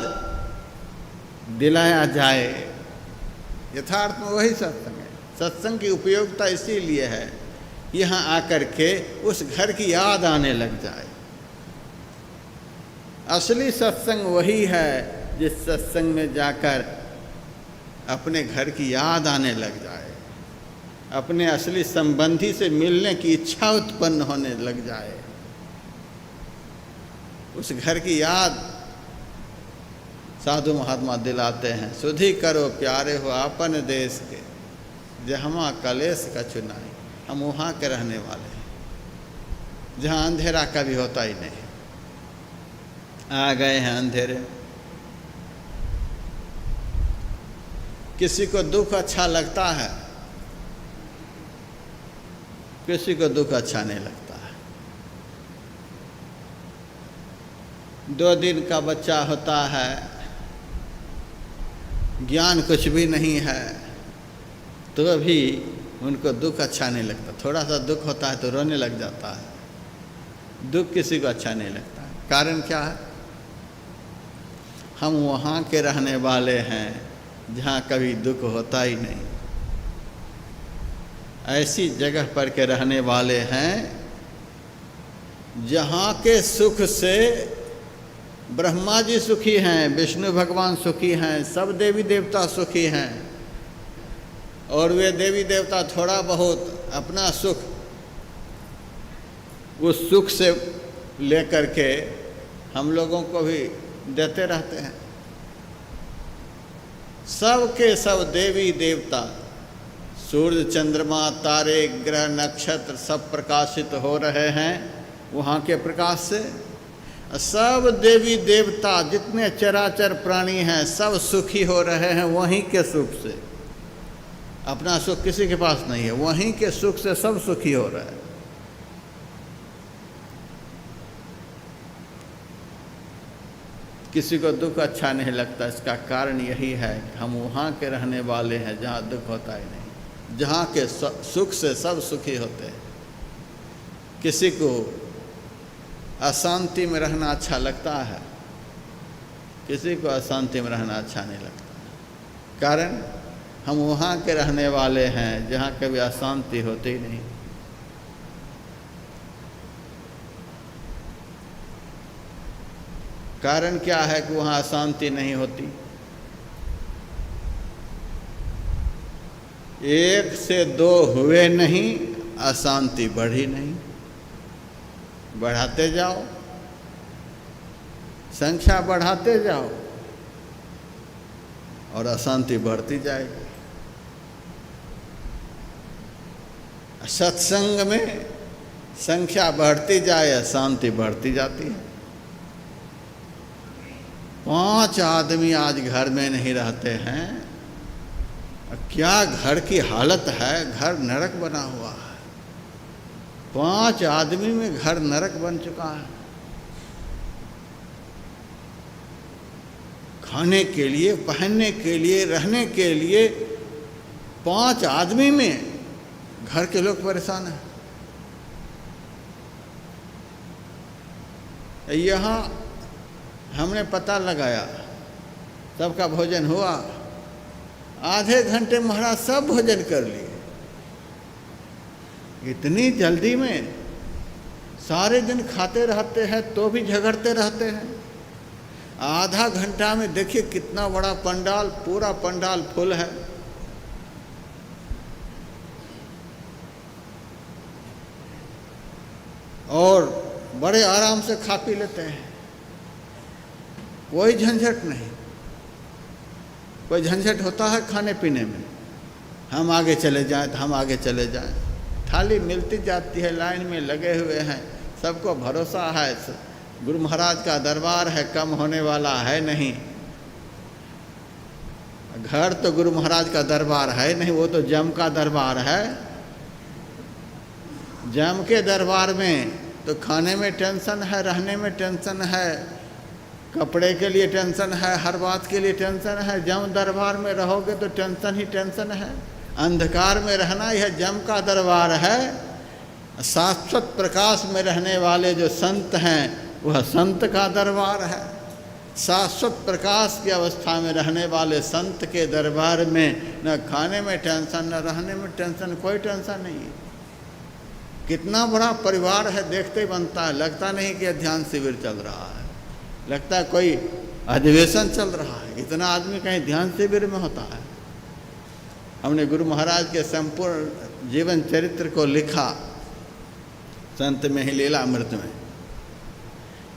A: दिलाया जाए, यथार्थ में वही सत्संग है। सत्संग की उपयोगिता इसीलिए है, यहाँ आकर के उस घर की याद आने लग जाए। असली सत्संग वही है जिस सत्संग में जाकर अपने घर की याद आने लग जाए, अपने असली संबंधी से मिलने की इच्छा उत्पन्न होने लग जाए। उस घर की याद साधु महात्मा दिलाते हैं। सुधि करो प्यारे हो आपन देश के, जहाँ कलेश कछु नाही। हम वहाँ के रहने वाले हैं जहाँ अंधेरा कभी होता ही नहीं। आ गए हैं अंधेरे। किसी को दुख अच्छा लगता है, किसी को दुख अच्छा नहीं लगता है। 2 दिन का बच्चा होता है, ज्ञान कुछ भी नहीं है, तो भी उनको दुख अच्छा नहीं लगता। थोड़ा सा दुख होता है तो रोने लग जाता है। दुख किसी को अच्छा नहीं लगता है। कारण क्या है? हम वहाँ के रहने वाले हैं जहाँ कभी दुख होता ही नहीं। ऐसी जगह पर के रहने वाले हैं जहाँ के सुख से ब्रह्मा जी सुखी हैं, विष्णु भगवान सुखी हैं, सब देवी देवता सुखी हैं। और वे देवी देवता थोड़ा बहुत अपना सुख उस सुख से लेकर के हम लोगों को भी देते रहते हैं। सब के सब देवी देवता, सूर्य चंद्रमा तारे ग्रह नक्षत्र सब प्रकाशित हो रहे हैं वहाँ के प्रकाश से। सब देवी देवता जितने चराचर प्राणी हैं सब सुखी हो रहे हैं वहीं के सुख से। अपना सुख किसी के पास नहीं है, वहीं के सुख से सब सुखी हो रहे हैं। किसी को दुख अच्छा नहीं लगता। इसका कारण यही है कि हम वहाँ के रहने वाले हैं जहाँ दुख होता ही नहीं। जहाँ के सुख से सब सुखी होते हैं। किसी को अशांति में रहना अच्छा लगता है, किसी को अशांति में रहना अच्छा नहीं लगता। कारण हम वहाँ के रहने वाले हैं जहाँ कभी अशांति होती ही नहीं। कारण क्या है कि वहाँ अशांति नहीं होती? एक से दो हुए नहीं, अशांति बढ़ी नहीं। बढ़ाते जाओ, संख्या बढ़ाते जाओ और अशांति बढ़ती जाएगी। सत्संग में संख्या बढ़ती जाए, अशांति बढ़ती जाती है। 5 आदमी आज घर में नहीं रहते हैं। क्या घर की हालत है, घर नरक बना हुआ है। 5 आदमी में घर नरक बन चुका है। खाने के लिए, पहनने के लिए, रहने के लिए 5 आदमी में घर के लोग परेशान हैं। यहाँ हमने पता लगाया, सबका भोजन हुआ। आधे घंटे महाराज सब भोजन कर लिए। इतनी जल्दी में सारे दिन खाते रहते हैं तो भी झगड़ते रहते हैं। आधा घंटा में देखिए कितना बड़ा पंडाल, पूरा पंडाल फुल है। और बड़े आराम से खा पी लेते हैं, कोई झंझट नहीं। कोई झंझट होता है खाने पीने में, हम आगे चले जाएं तो हम आगे चले जाएं। थाली मिलती जाती है, लाइन में लगे हुए हैं, सबको भरोसा है गुरु महाराज का दरबार है, कम होने वाला है नहीं। घर तो गुरु महाराज का दरबार है नहीं, वो तो जम का दरबार है। जम के दरबार में तो खाने में टेंशन है, रहने में टेंशन है, कपड़े के लिए टेंशन है, हर बात के लिए टेंशन है। जम दरबार में रहोगे तो टेंशन ही टेंशन है। अंधकार में रहना यह जम का दरबार है। शाश्वत प्रकाश में रहने वाले जो संत हैं वह संत का दरबार है। शाश्वत प्रकाश की अवस्था में रहने वाले संत के दरबार में न खाने में टेंशन, न रहने में टेंशन, कोई टेंशन नहीं है। कितना बड़ा परिवार है देखते ही बनता है। लगता नहीं कि ध्यान शिविर चल रहा है, लगता है कोई अधिवेशन चल रहा है। इतना आदमी कहीं ध्यान शिविर में होता है। हमने गुरु महाराज के संपूर्ण जीवन चरित्र को लिखा संत में ही लीलामृत में।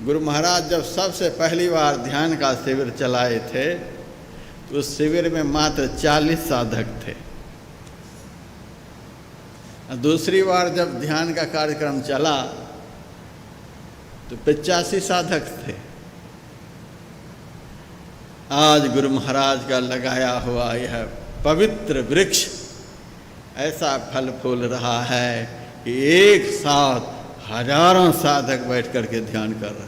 A: गुरु महाराज जब सबसे पहली बार ध्यान का शिविर चलाए थे तो उस शिविर में मात्र 40 साधक थे। दूसरी बार जब ध्यान का कार्यक्रम चला तो 85 साधक थे। आज गुरु महाराज का लगाया हुआ यह पवित्र वृक्ष ऐसा फल फूल रहा है कि एक साथ हजारों साधक बैठ करके ध्यान कर रहे हैं।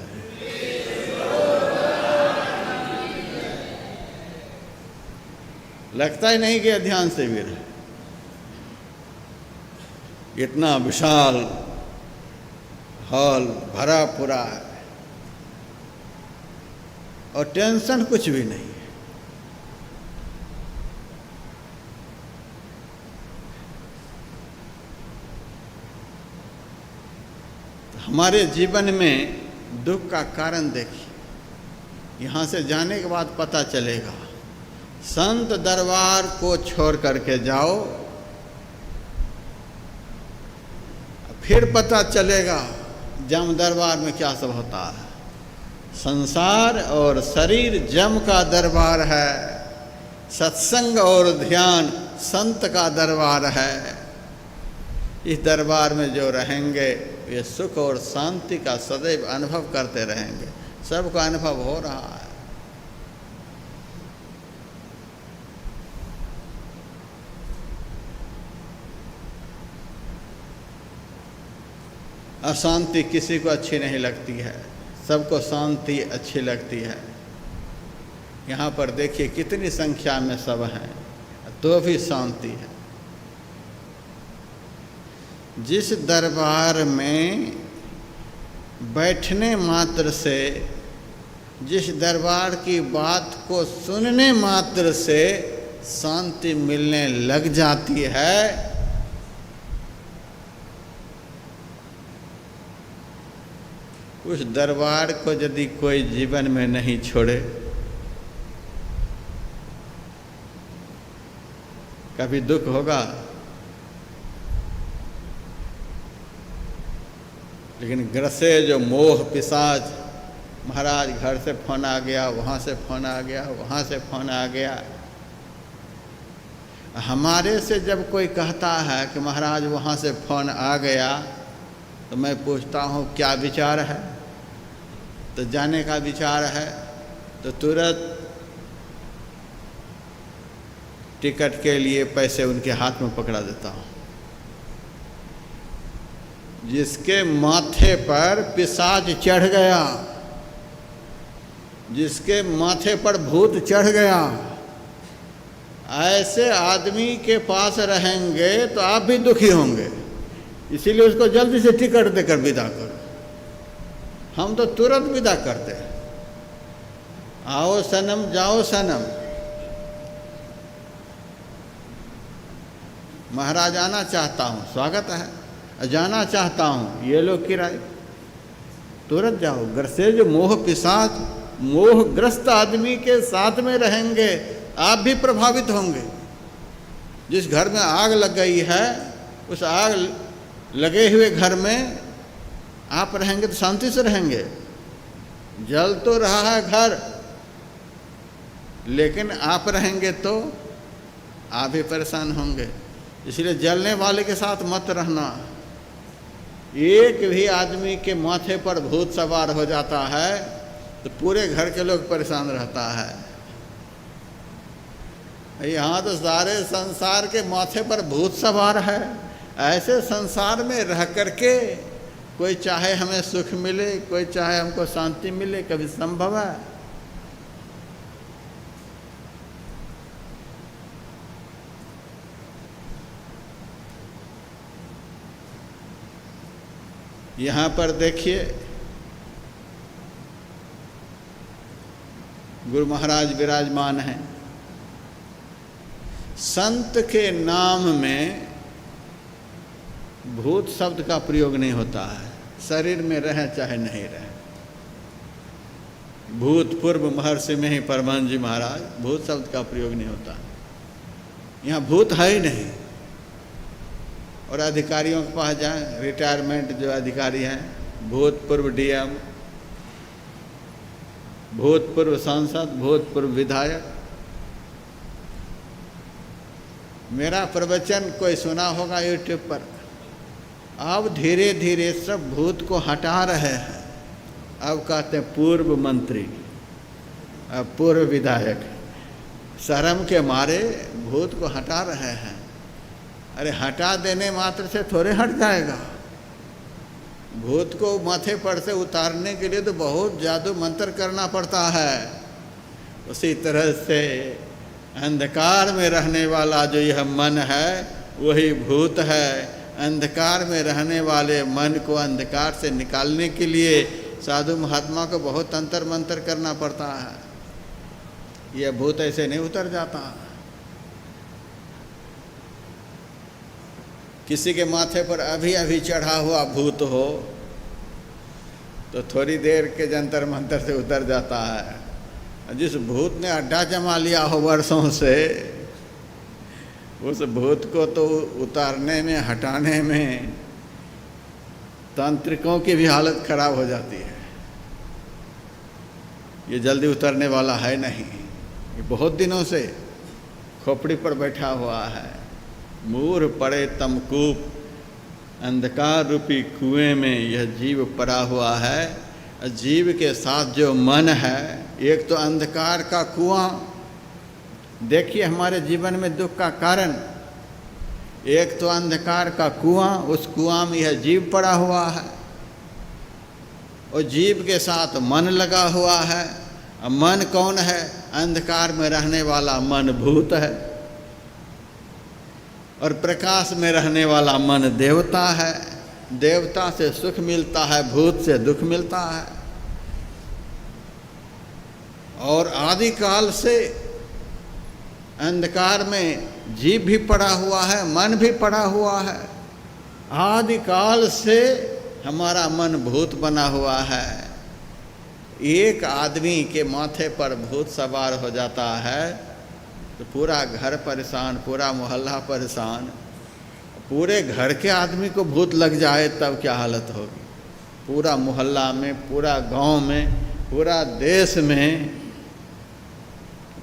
A: लगता ही नहीं कि ध्यान शिविर है। इतना विशाल हॉल भरा पूरा है और टेंशन कुछ भी नहीं है। हमारे जीवन में दुख का कारण देखिए। यहाँ से जाने के बाद पता चलेगा। संत दरबार को छोड़ करके जाओ, फिर पता चलेगा जम दरबार में क्या सब होता है। संसार और शरीर जम का दरबार है, सत्संग और ध्यान संत का दरबार है। इस दरबार में जो रहेंगे वे सुख और शांति का सदैव अनुभव करते रहेंगे। सबका अनुभव हो रहा है। अशांति किसी को अच्छी नहीं लगती है, सबको शांति अच्छी लगती है। यहाँ पर देखिए कितनी संख्या में सब हैं तो भी शांति है। जिस दरबार में बैठने मात्र से, जिस दरबार की बात को सुनने मात्र से शांति मिलने लग जाती है, उस दरबार को यदि कोई जीवन में नहीं छोड़े, कभी दुख होगा। लेकिन ग्रसे जो मोह पिशाच, महाराज घर से फोन आ गया, वहाँ से फोन आ गया, वहाँ से फोन आ गया। हमारे से जब कोई कहता है कि महाराज वहाँ से फोन आ गया, तो मैं पूछता हूँ क्या विचार है? तो जाने का विचार है तो तुरंत टिकट के लिए पैसे उनके हाथ में पकड़ा देता हूँ। जिसके माथे पर पिशाच चढ़ गया, जिसके माथे पर भूत चढ़ गया, ऐसे आदमी के पास रहेंगे तो आप भी दुखी होंगे। इसीलिए उसको जल्दी से टिकट देकर विदा करो। हम तो तुरंत विदा करते हैं, आओ सनम जाओ सनम। महाराज आना चाहता हूँ, स्वागत है। जाना चाहता हूँ, ये लो किराए, तुरंत जाओ। ग्रसे जो मोह पिशाच, मोहग्रस्त आदमी के साथ में रहेंगे, आप भी प्रभावित होंगे। जिस घर में आग लग गई है, उस आग लगे हुए घर में आप रहेंगे तो शांति से रहेंगे। जल तो रहा है घर, लेकिन आप रहेंगे तो आप भी परेशान होंगे। इसलिए जलने वाले के साथ मत रहना। एक भी आदमी के माथे पर भूत सवार हो जाता है तो पूरे घर के लोग परेशान रहता है। यहाँ तो सारे संसार के माथे पर भूत सवार है। ऐसे संसार में रह करके कोई चाहे हमें सुख मिले, कोई चाहे हमको शांति मिले, कभी संभव है? यहाँ पर देखिए, गुरु महाराज विराजमान हैं। संत के नाम में भूत शब्द का प्रयोग नहीं होता है, शरीर में रहे चाहे नहीं रहे। भूतपूर्व महर्षि में ही परमानंद जी महाराज, भूत शब्द का प्रयोग नहीं होता। यहाँ भूत है ही नहीं। और अधिकारियों के पास जाएं, रिटायरमेंट जो अधिकारी हैं, भूतपूर्व डीएम, भूतपूर्व सांसद, भूतपूर्व विधायक। मेरा प्रवचन कोई सुना होगा यूट्यूब पर। अब धीरे धीरे सब भूत को हटा रहे हैं। अब कहते हैं पूर्व मंत्री, अब पूर्व विधायक। शर्म के मारे भूत को हटा रहे हैं। अरे हटा देने मात्र से थोड़े हट जाएगा। भूत को माथे पर से उतारने के लिए तो बहुत जादू मंत्र करना पड़ता है। उसी तरह से अंधकार में रहने वाला जो यह मन है वही भूत है। अंधकार में रहने वाले मन को अंधकार से निकालने के लिए साधु महात्मा को बहुत तंत्र मंत्र करना पड़ता है। यह भूत ऐसे नहीं उतर जाता। किसी के माथे पर अभी अभी चढ़ा हुआ भूत हो तो थोड़ी देर के जंतर मंतर से उतर जाता है। जिस भूत ने अड्डा जमा लिया हो वर्षों से, उस भूत को तो उतारने में, हटाने में तांत्रिकों की भी हालत खराब हो जाती है। ये जल्दी उतरने वाला है नहीं। ये बहुत दिनों से खोपड़ी पर बैठा हुआ है। मूढ़ पड़े तमकूप, अंधकार रूपी कुएं में यह जीव पड़ा हुआ है। जीव के साथ जो मन है, एक तो अंधकार का कुआं। देखिए हमारे जीवन में दुख का कारण, एक तो अंधकार का कुआं, उस कुआं में यह जीव पड़ा हुआ है और जीव के साथ मन लगा हुआ है। अब मन कौन है? अंधकार में रहने वाला मन भूत है। और प्रकाश में रहने वाला मन देवता है। देवता से सुख मिलता है, भूत से दुख मिलता है। और आदिकाल से अंधकार में जीव भी पड़ा हुआ है, मन भी पड़ा हुआ है। आदिकाल से हमारा मन भूत बना हुआ है। एक आदमी के माथे पर भूत सवार हो जाता है तो पूरा घर परेशान, पूरा मोहल्ला परेशान। पूरे घर के आदमी को भूत लग जाए तब क्या हालत होगी? पूरा मोहल्ला में, पूरा गांव में, पूरा देश में।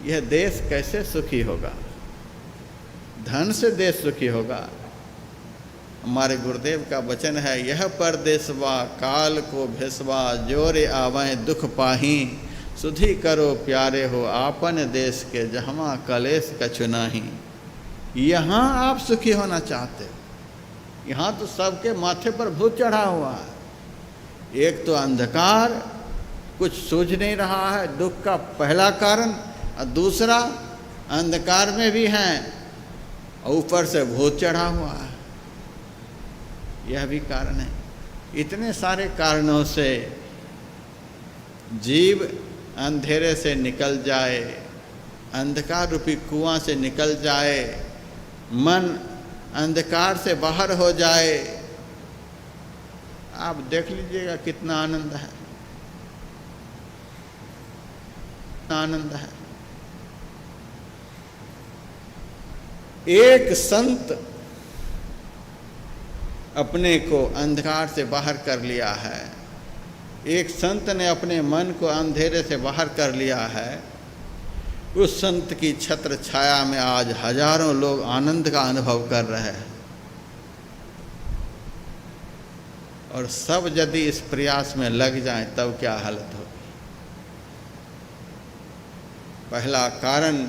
A: यह देश कैसे सुखी होगा? धन से देश सुखी होगा? हमारे गुरुदेव का वचन है, यह परदेसवा काल को भेसवा, जोरे आवें दुख पाही, सुधी करो प्यारे हो आपन देश के, जहाँ कलेश कछु नाही। यहाँ आप सुखी होना चाहते हो? यहाँ तो सबके माथे पर भूत चढ़ा हुआ है। एक तो अंधकार, कुछ सूझ नहीं रहा है, दुख का पहला कारण। और दूसरा, अंधकार में भी हैं और ऊपर से भूत चढ़ा हुआ है। यह भी कारण है। इतने सारे कारणों से जीव अंधेरे से निकल जाए, अंधकार रूपी कुआं से निकल जाए, मन अंधकार से बाहर हो जाए। आप देख लीजिएगा कितना आनंद है, आनंद है। एक संत अपने को अंधकार से बाहर कर लिया है। एक संत ने अपने मन को अंधेरे से बाहर कर लिया है। उस संत की छत्र छाया में आज हजारों लोग आनंद का अनुभव कर रहे हैं। और सब यदि इस प्रयास में लग जाएं तब क्या हालत होगी? पहला कारण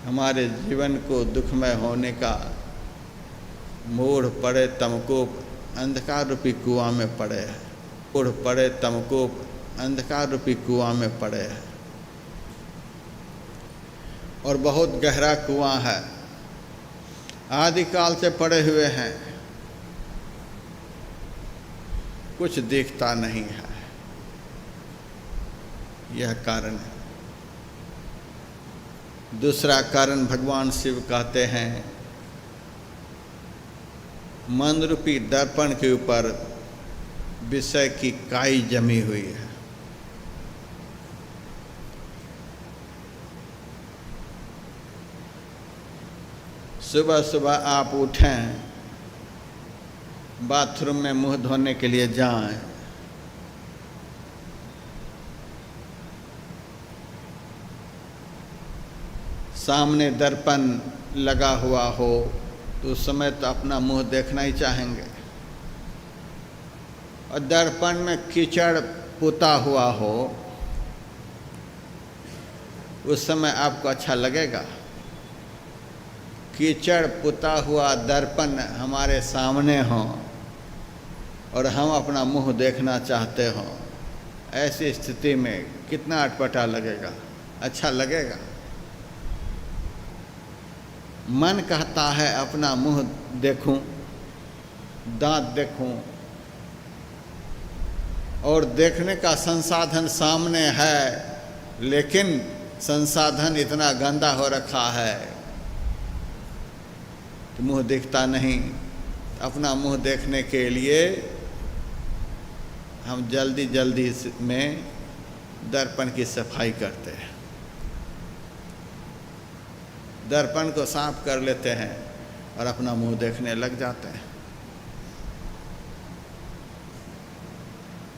A: हमारे जीवन को दुखमय होने का, मूढ़ पड़े तमकोप अंधकार रूपी कुआं में पड़े है। मूढ़ पड़े तमकोप अंधकार रूपी कुआं में पड़े है। और बहुत गहरा कुआं है, आदिकाल से पड़े हुए हैं, कुछ दिखता नहीं है। यह कारण है। दूसरा कारण भगवान शिव कहते हैं, मन रूपी दर्पण के ऊपर विषय की काई जमी हुई है। सुबह सुबह आप उठें, बाथरूम में मुंह धोने के लिए जाएं, सामने दर्पण लगा हुआ हो तो उस समय तो अपना मुंह देखना ही चाहेंगे। और दर्पण में कीचड़ पुता हुआ हो उस समय आपको अच्छा लगेगा? कीचड़ पुता हुआ दर्पण हमारे सामने हो और हम अपना मुंह देखना चाहते हो, ऐसी स्थिति में कितना अटपटा लगेगा? अच्छा लगेगा? मन कहता है अपना मुंह देखूं, दांत देखूं, और देखने का संसाधन सामने है, लेकिन संसाधन इतना गंदा हो रखा है कि मुंह दिखता नहीं। अपना मुंह देखने के लिए हम जल्दी जल्दी में दर्पण की सफाई करते हैं, दर्पण को साफ कर लेते हैं और अपना मुंह देखने लग जाते हैं।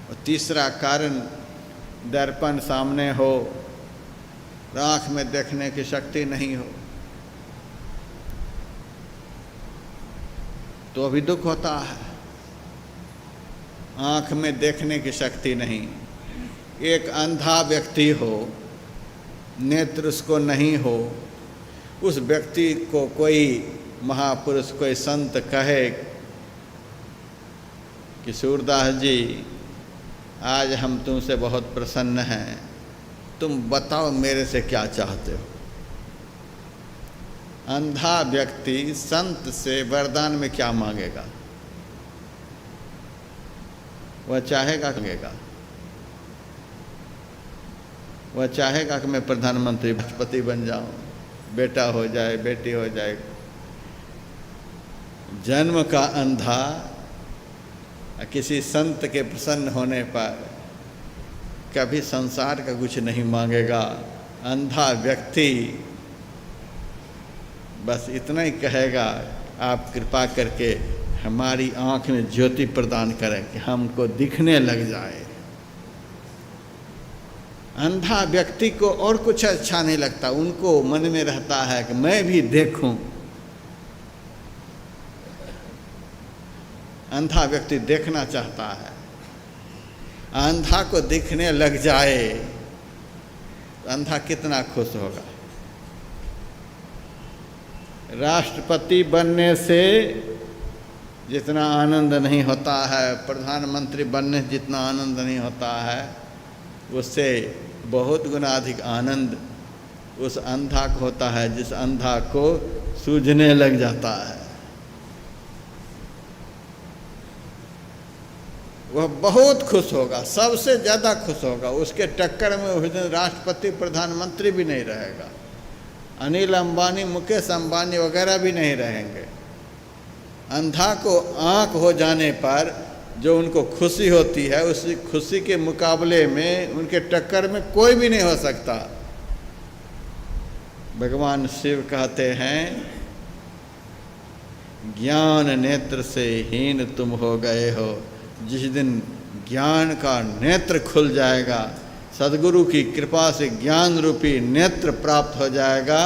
A: और तीसरा कारण, दर्पण सामने हो, आँख में देखने की शक्ति नहीं हो तो भी दुख होता है। आँख में देखने की शक्ति नहीं, एक अंधा व्यक्ति हो, नेत्र उसको नहीं हो, उस व्यक्ति को कोई महापुरुष, कोई संत कहे कि सूरदास जी आज हम तुमसे बहुत प्रसन्न हैं, तुम बताओ मेरे से क्या चाहते हो। अंधा व्यक्ति संत से वरदान में क्या मांगेगा? वह चाहेगा वह चाहेगा कि मैं प्रधानमंत्री राष्ट्रपति बन जाऊं, बेटा हो जाए, बेटी हो जाए। जन्म का अंधा किसी संत के प्रसन्न होने पर कभी संसार का कुछ नहीं मांगेगा। अंधा व्यक्ति बस इतना ही कहेगा, आप कृपा करके हमारी आँख में ज्योति प्रदान करें कि हमको दिखने लग जाए। अंधा व्यक्ति को और कुछ अच्छा नहीं लगता, उनको मन में रहता है कि मैं भी देखूं। अंधा व्यक्ति देखना चाहता है। अंधा को दिखने लग जाए तो अंधा कितना खुश होगा। राष्ट्रपति बनने से जितना आनंद नहीं होता है, प्रधानमंत्री बनने से जितना आनंद नहीं होता है, उससे बहुत गुना अधिक आनंद उस अंधा को होता है जिस अंधा को सूझने लग जाता है। वह बहुत खुश होगा, सबसे ज़्यादा खुश होगा। उसके टक्कर में उस दिन राष्ट्रपति प्रधानमंत्री भी नहीं रहेगा, अनिल अंबानी, मुकेश अंबानी वगैरह भी नहीं रहेंगे। अंधा को आँख हो जाने पर जो उनको खुशी होती है, उस खुशी के मुकाबले में उनके टक्कर में कोई भी नहीं हो सकता। भगवान शिव कहते हैं, ज्ञान नेत्र से हीन तुम हो गए हो। जिस दिन ज्ञान का नेत्र खुल जाएगा, सद्गुरु की कृपा से ज्ञान रूपी नेत्र प्राप्त हो जाएगा,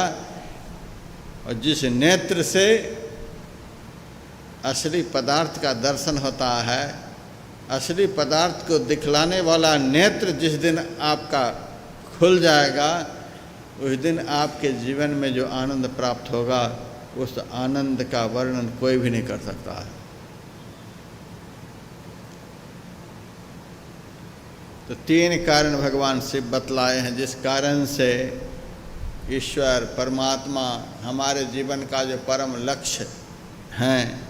A: और जिस नेत्र से असली पदार्थ का दर्शन होता है, असली पदार्थ को दिखलाने वाला नेत्र जिस दिन आपका खुल जाएगा, उस दिन आपके जीवन में जो आनंद प्राप्त होगा, उस आनंद का वर्णन कोई भी नहीं कर सकता है। तो 3 कारण भगवान शिव बतलाए हैं जिस कारण से ईश्वर परमात्मा हमारे जीवन का जो परम लक्ष्य हैं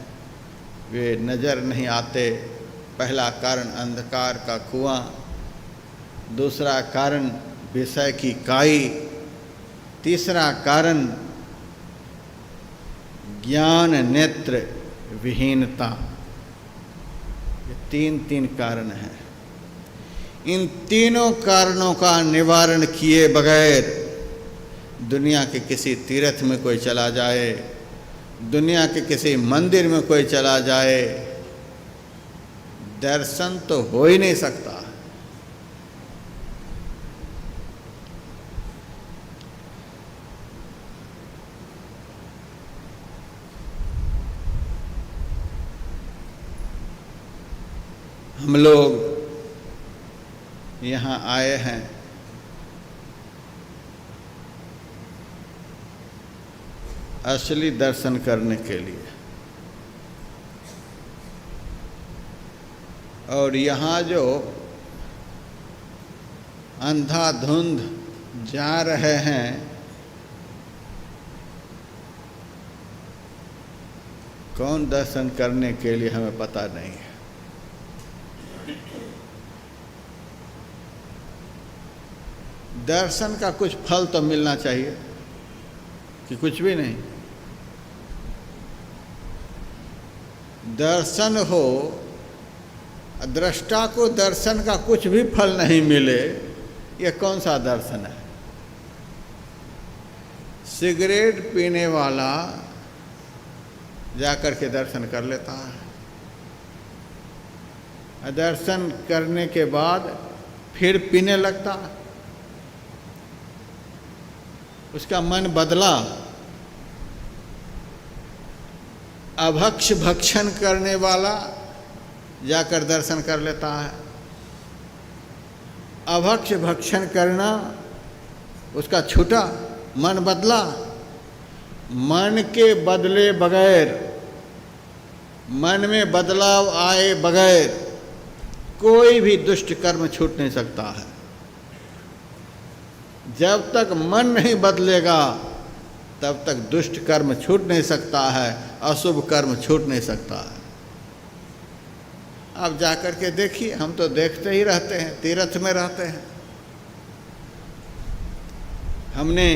A: वे नज़र नहीं आते। पहला कारण अंधकार का कुआं, दूसरा कारण विषय की काई, तीसरा कारण ज्ञान नेत्र विहीनता। ये 3 कारण हैं। इन तीनों कारणों का निवारण किए बगैर दुनिया के किसी तीर्थ में कोई चला जाए, दुनिया के किसी मंदिर में कोई चला जाए, दर्शन तो हो ही नहीं सकता। हम लोग यहाँ आए हैं असली दर्शन करने के लिए, और यहाँ जो अंधाधुंध जा रहे हैं, कौन दर्शन करने के लिए हमें पता नहीं है। दर्शन का कुछ फल तो मिलना चाहिए कि कुछ भी नहीं। दर्शन हो, दृष्टा को दर्शन का कुछ भी फल नहीं मिले, यह कौन सा दर्शन है? सिगरेट पीने वाला जाकर के दर्शन कर लेता है, दर्शन करने के बाद फिर पीने लगता है, उसका मन बदला। अभक्ष भक्षण करने वाला जाकर दर्शन कर लेता है। अभक्ष भक्षण करना उसका छूटा, मन बदला। मन के बदले बगैर, मन में बदलाव आए बगैर कोई भी दुष्ट कर्म छूट नहीं सकता है। जब तक मन नहीं बदलेगा तब तक दुष्ट कर्म छूट नहीं सकता है, अशुभ कर्म छूट नहीं सकता है। आप जाकर के देखिए, हम तो देखते ही रहते हैं, तीर्थ में रहते हैं। हमने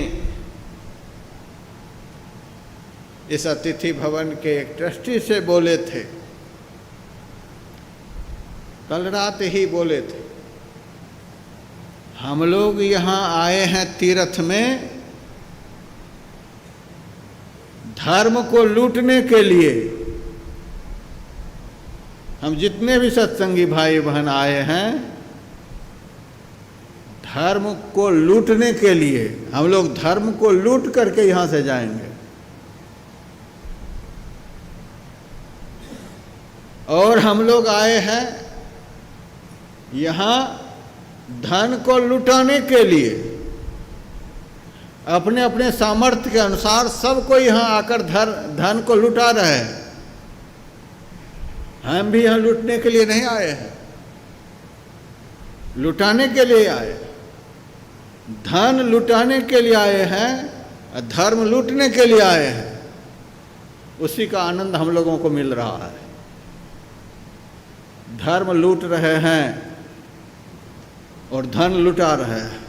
A: इस अतिथि भवन के एक ट्रस्टी से बोले थे, कल रात ही बोले थे, हम लोग यहाँ आए हैं तीर्थ में धर्म को लूटने के लिए। हम जितने भी सत्संगी भाई बहन आए हैं धर्म को लूटने के लिए, हम लोग धर्म को लूट करके यहाँ से जाएंगे। और हम लोग आए हैं यहाँ धन को लुटाने के लिए। अपने अपने सामर्थ्य के अनुसार सबको यहाँ आकर धन को लुटा रहे हैं। हम भी यहाँ लूटने के लिए नहीं आए हैं, लुटाने के लिए आए, धन लुटाने के लिए आए हैं, धर्म लूटने के लिए आए हैं। उसी का आनंद हम लोगों को मिल रहा है। धर्म लूट रहे हैं और धन लुटा रहे हैं।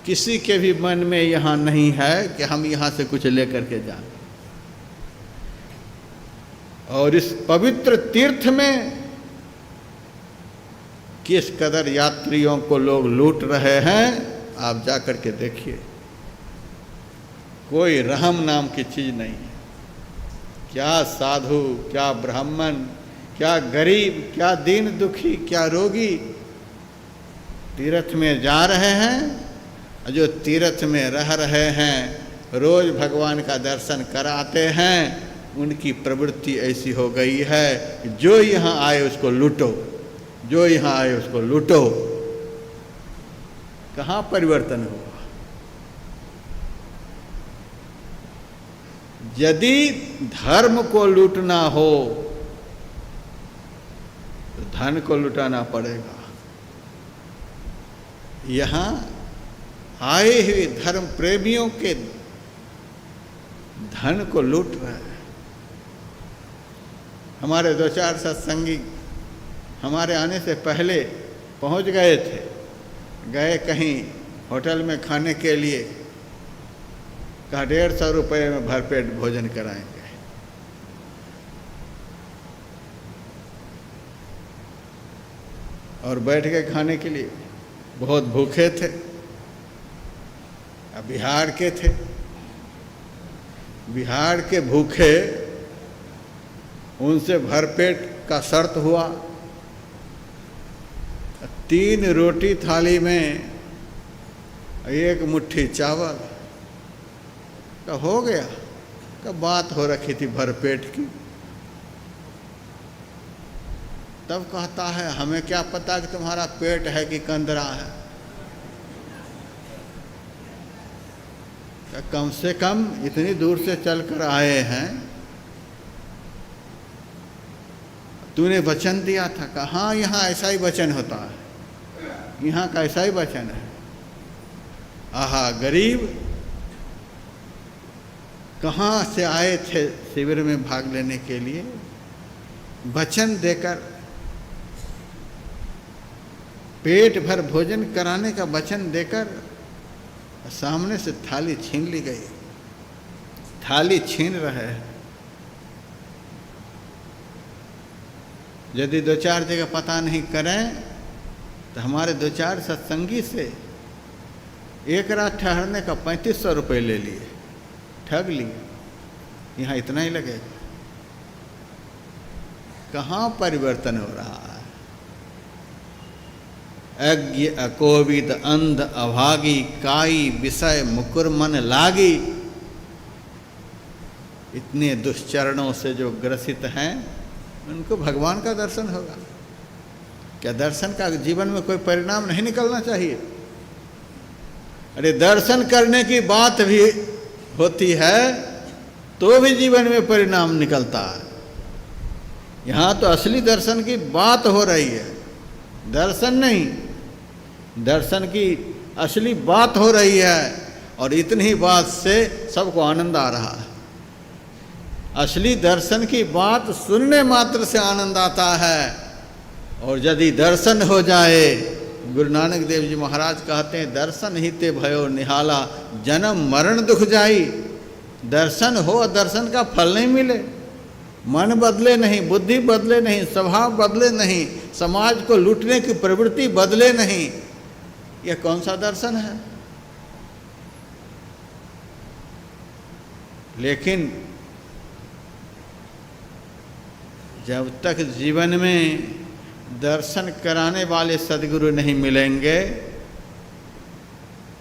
A: किसी के भी मन में यहाँ नहीं है कि हम यहाँ से कुछ लेकर के जाएं। और इस पवित्र तीर्थ में किस कदर यात्रियों को लोग लूट रहे हैं, आप जा कर के देखिए। कोई रहम नाम की चीज़ नहीं है। क्या साधु, क्या ब्राह्मण, क्या गरीब, क्या दीन दुखी, क्या रोगी तीर्थ में जा रहे हैं। जो तीर्थ में रह रहे हैं, रोज भगवान का दर्शन कराते हैं, उनकी प्रवृत्ति ऐसी हो गई है, जो यहाँ आए उसको लूटो, जो यहाँ आए उसको लूटो। कहाँ परिवर्तन हुआ? यदि धर्म को लूटना हो तो धन को लुटाना पड़ेगा। यहाँ आए हुए धर्म प्रेमियों के धन को लूट रहे हैं। हमारे दो चार सत्संगी हमारे आने से पहले पहुंच गए थे, गए कहीं होटल में खाने के लिए, कहा 150 रुपये में भरपेट भोजन कराएंगे। और बैठ के खाने के लिए, बहुत भूखे थे, बिहार के थे। बिहार के भूखे, उनसे भरपेट का शर्त हुआ। 3 रोटी थाली में, 1 मुट्ठी चावल का हो गया। का बात हो रखी थी भरपेट की। तब कहता है हमें क्या पता कि तुम्हारा पेट है कि कंदरा है। कम से कम इतनी दूर से चलकर आए हैं, तूने वचन दिया था। कहाँ यहाँ ऐसा ही वचन होता है, यहाँ का ऐसा ही वचन है। आहा, गरीब कहाँ से आए थे शिविर में भाग लेने के लिए, वचन देकर पेट भर भोजन कराने का वचन देकर सामने से थाली छीन ली गई। थाली छीन रहे हैं। यदि 2-4 जगह पता नहीं करें तो हमारे 2-4 सत्संगी से एक रात ठहरने का 3500 रुपये ले लिए, ठग लिए। यहाँ इतना ही लगेगा। कहाँ परिवर्तन हो रहा है? अज्ञ अकोविद अंध अभागी, काई विषय मुकुर मन लागी। इतने दुष्चरणों से जो ग्रसित हैं, उनको भगवान का दर्शन होगा क्या? दर्शन का जीवन में कोई परिणाम नहीं निकलना चाहिए? अरे दर्शन करने की बात भी होती है तो भी जीवन में परिणाम निकलता है। यहाँ तो असली दर्शन की बात हो रही है, दर्शन नहीं। दर्शन की असली बात हो रही है और इतनी ही बात से सबको आनंद आ रहा है। असली दर्शन की बात सुनने मात्र से आनंद आता है। और यदि दर्शन हो जाए, गुरु नानक देव जी महाराज कहते हैं, दर्शन ही ते भयो निहाला, जन्म मरण दुख जाई। दर्शन हो और दर्शन का फल नहीं मिले, मन बदले नहीं, बुद्धि बदले नहीं, स्वभाव बदले नहीं, समाज को लूटने की प्रवृत्ति बदले नहीं, यह कौन सा दर्शन है? लेकिन जब तक जीवन में दर्शन कराने वाले सद्गुरु नहीं मिलेंगे,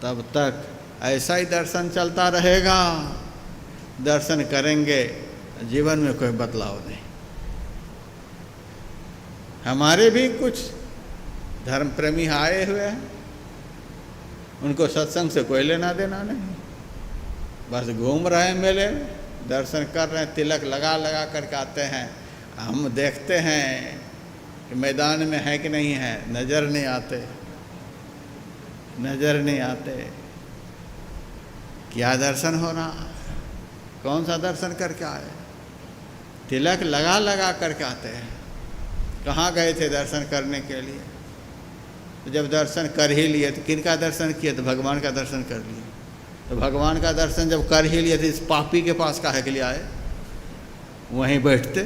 A: तब तक ऐसा ही दर्शन चलता रहेगा। दर्शन करेंगे, जीवन में कोई बदलाव नहीं। हमारे भी कुछ धर्म प्रेमी आए हुए हैं, उनको सत्संग से कोई लेना देना नहीं, बस घूम रहे हैं मेले, दर्शन कर रहे हैं, तिलक लगा लगा करके आते हैं। हम देखते हैं कि मैदान में है कि नहीं है, नज़र नहीं आते, नज़र नहीं आते। क्या दर्शन हो रहा? कौन सा दर्शन करके आए? तिलक लगा लगा करके आते हैं। कहाँ गए थे दर्शन करने के लिए? तो जब दर्शन कर ही लिए तो किन का दर्शन किए? तो भगवान का दर्शन कर लिए। तो भगवान का दर्शन जब कर ही लिए थे, इस पापी के पास काहे के लिए आए? वहीं बैठते।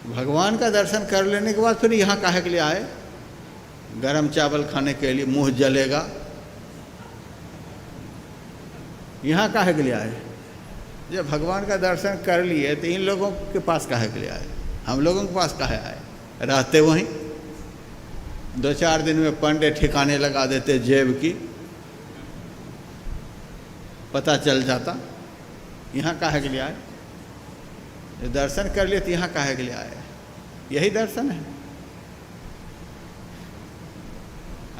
A: भगवान का दर्शन कर लेने के बाद फिर यहाँ काहे के लिए आए? गरम चावल खाने के लिए, मुंह जलेगा, यहाँ काहे के लिए आए? जब भगवान का दर्शन कर लिए तो इन लोगों के पास काहे के लिए आए? हम लोगों के पास काहे आए? रहते वहीं, 2-4 दिन में पंडे ठिकाने लगा देते जेब की, पता चल जाता। यहाँ काहे के लिए आए? दर्शन कर लिए तो यहाँ काहे के लिए आए? यही दर्शन है।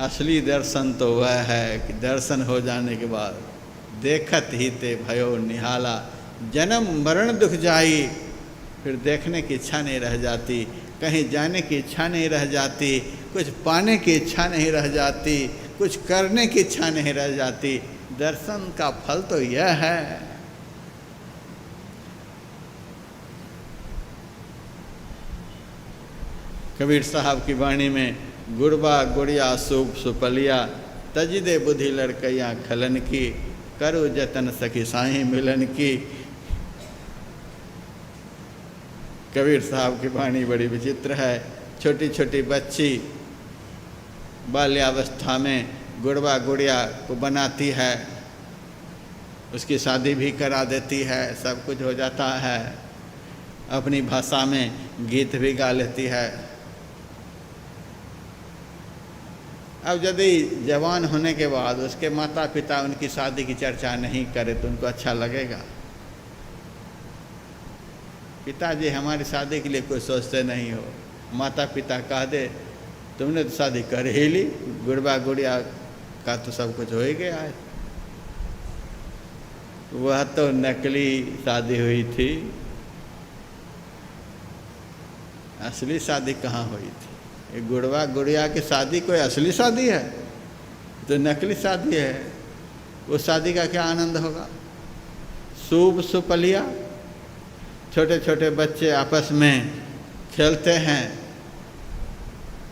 A: असली दर्शन तो वह है कि दर्शन हो जाने के बाद देखत ही ते भयो निहाला, जन्म मरण दुख जाई। फिर देखने की इच्छा नहीं रह जाती, कहीं जाने की इच्छा नहीं रह जाती, कुछ पाने की इच्छा नहीं रह जाती, कुछ करने की इच्छा नहीं रह जाती। दर्शन का फल तो यह है। कबीर साहब की वाणी में, गुरबा गुड़िया सूप सुपलिया, तजिदे बुद्धि लड़कैया खलन की, करो जतन सखी साई मिलन की। कबीर साहब की वाणी बड़ी विचित्र है। छोटी छोटी बच्ची बाल्यावस्था में गुड़बा गुड़िया को बनाती है, उसकी शादी भी करा देती है, सब कुछ हो जाता है, अपनी भाषा में गीत भी गा लेती है। अब यदि जवान होने के बाद उसके माता पिता उनकी शादी की चर्चा नहीं करे तो उनको अच्छा लगेगा? पिताजी हमारी शादी के लिए कोई सोचते नहीं हो, माता पिता कह दे तुमने तो शादी कर ही ली, गुड़बा गुड़िया का तो सब कुछ हो ही गया है। वह तो नकली शादी हुई थी, असली शादी कहाँ हुई थी? ये गुड़बा गुड़िया की शादी कोई असली शादी है? तो नकली शादी है। वो शादी का क्या आनंद होगा? सूप सुपलिया, छोटे छोटे बच्चे आपस में खेलते हैं,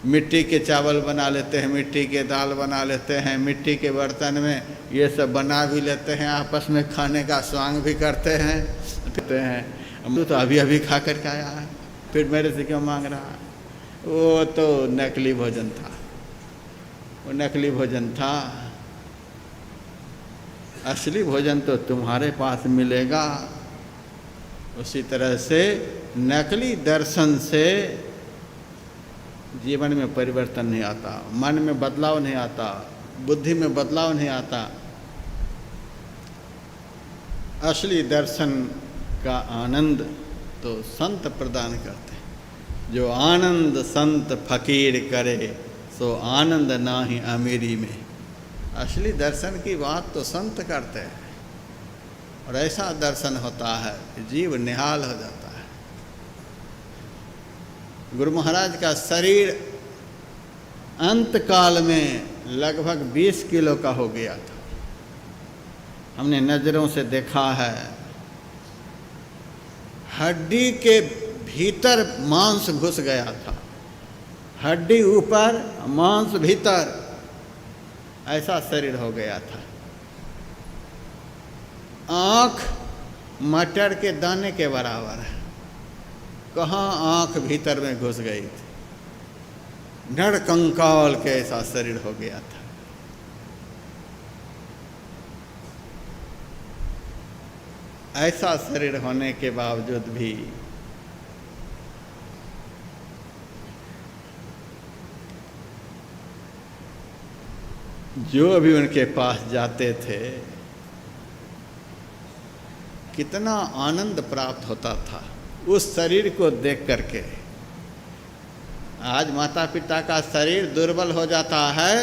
A: मिट्टी के चावल बना लेते हैं, मिट्टी के दाल बना लेते हैं, मिट्टी के बर्तन में ये सब बना भी लेते हैं, आपस में खाने का स्वांग भी करते हैं, पीते हैं। हम तो अभी अभी खा कर के आया है, फिर मेरे से क्यों मांग रहा है? वो तो नकली भोजन था, वो नकली भोजन था। असली भोजन तो तुम्हारे पास मिलेगा। उसी तरह से नकली दर्शन से जीवन में परिवर्तन नहीं आता, मन में बदलाव नहीं आता, बुद्धि में बदलाव नहीं आता। असली दर्शन का आनंद तो संत प्रदान करते हैं। जो आनंद संत फकीर करे, सो आनंद नाही अमीरी में। असली दर्शन की बात तो संत करते हैं, और ऐसा दर्शन होता है कि जीव निहाल हो जाता है। गुरु महाराज का शरीर अंत काल में लगभग 20 किलो का हो गया था। हमने नज़रों से देखा है, हड्डी के भीतर मांस घुस गया था, हड्डी ऊपर मांस भीतर, ऐसा शरीर हो गया था। आँख मटर के दाने के बराबर है, कहाँ आँख भीतर में घुस गई थी, नर कंकाल के ऐसा शरीर हो गया था। ऐसा शरीर होने के बावजूद भी जो भी उनके पास जाते थे कितना आनंद प्राप्त होता था उस शरीर को देख करके। आज माता पिता का शरीर दुर्बल हो जाता है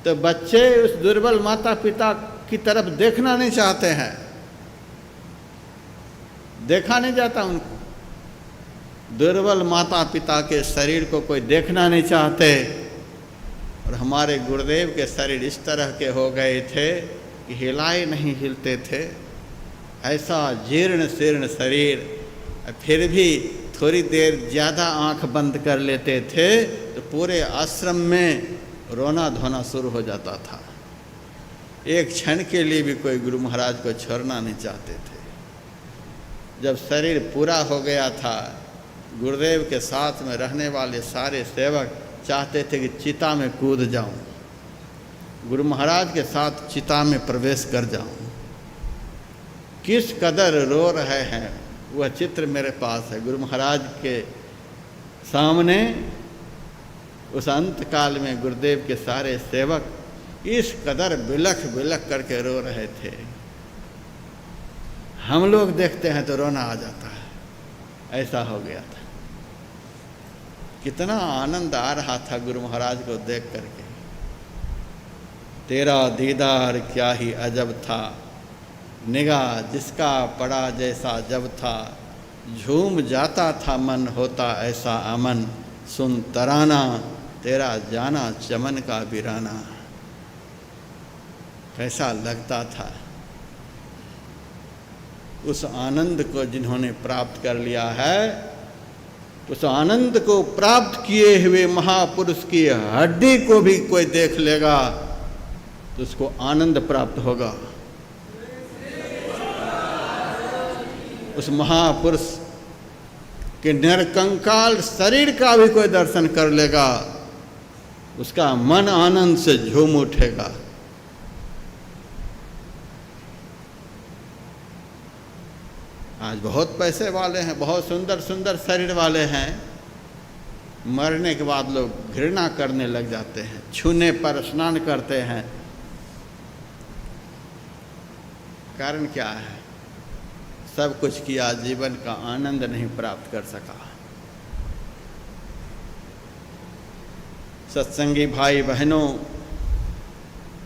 A: तो बच्चे उस दुर्बल माता पिता की तरफ देखना नहीं चाहते हैं, देखा नहीं जाता उनको। दुर्बल माता पिता के शरीर को कोई देखना नहीं चाहते। और हमारे गुरुदेव के शरीर इस तरह के हो गए थे कि हिलाए नहीं हिलते थे, ऐसा जीर्ण शीर्ण शरीर। फिर भी थोड़ी देर ज़्यादा आंख बंद कर लेते थे तो पूरे आश्रम में रोना धोना शुरू हो जाता था। एक क्षण के लिए भी कोई गुरु महाराज को छोड़ना नहीं चाहते थे। जब शरीर पूरा हो गया था, गुरुदेव के साथ में रहने वाले सारे सेवक चाहते थे कि चिता में कूद जाऊं, गुरु महाराज के साथ चिता में प्रवेश कर जाऊं। किस कदर रो रहे हैं वह चित्र मेरे पास है। गुरु महाराज के सामने उस अंत काल में गुरुदेव के सारे सेवक इस कदर बिलख बिलख करके रो रहे थे, हम लोग देखते हैं तो रोना आ जाता है। ऐसा हो गया था। कितना आनंद आ रहा था गुरु महाराज को देख करके। तेरा दीदार क्या ही अजब था, निगाह जिसका पड़ा जैसा जब था, झूम जाता था मन होता ऐसा अमन, सुन तराना तेरा जाना चमन का वीराना। कैसा लगता था। उस आनंद को जिन्होंने प्राप्त कर लिया है, उस आनंद को प्राप्त किए हुए महापुरुष की हड्डी को भी कोई देख लेगा तो उसको आनंद प्राप्त होगा। उस महापुरुष के निरकंकाल शरीर का भी कोई दर्शन कर लेगा, उसका मन आनंद से झूम उठेगा। आज बहुत पैसे वाले हैं, बहुत सुंदर सुंदर शरीर वाले हैं, मरने के बाद लोग घृणा करने लग जाते हैं, छूने पर स्नान करते हैं। कारण क्या है? सब कुछ किया, जीवन का आनंद नहीं प्राप्त कर सका। सत्संगी भाई बहनों,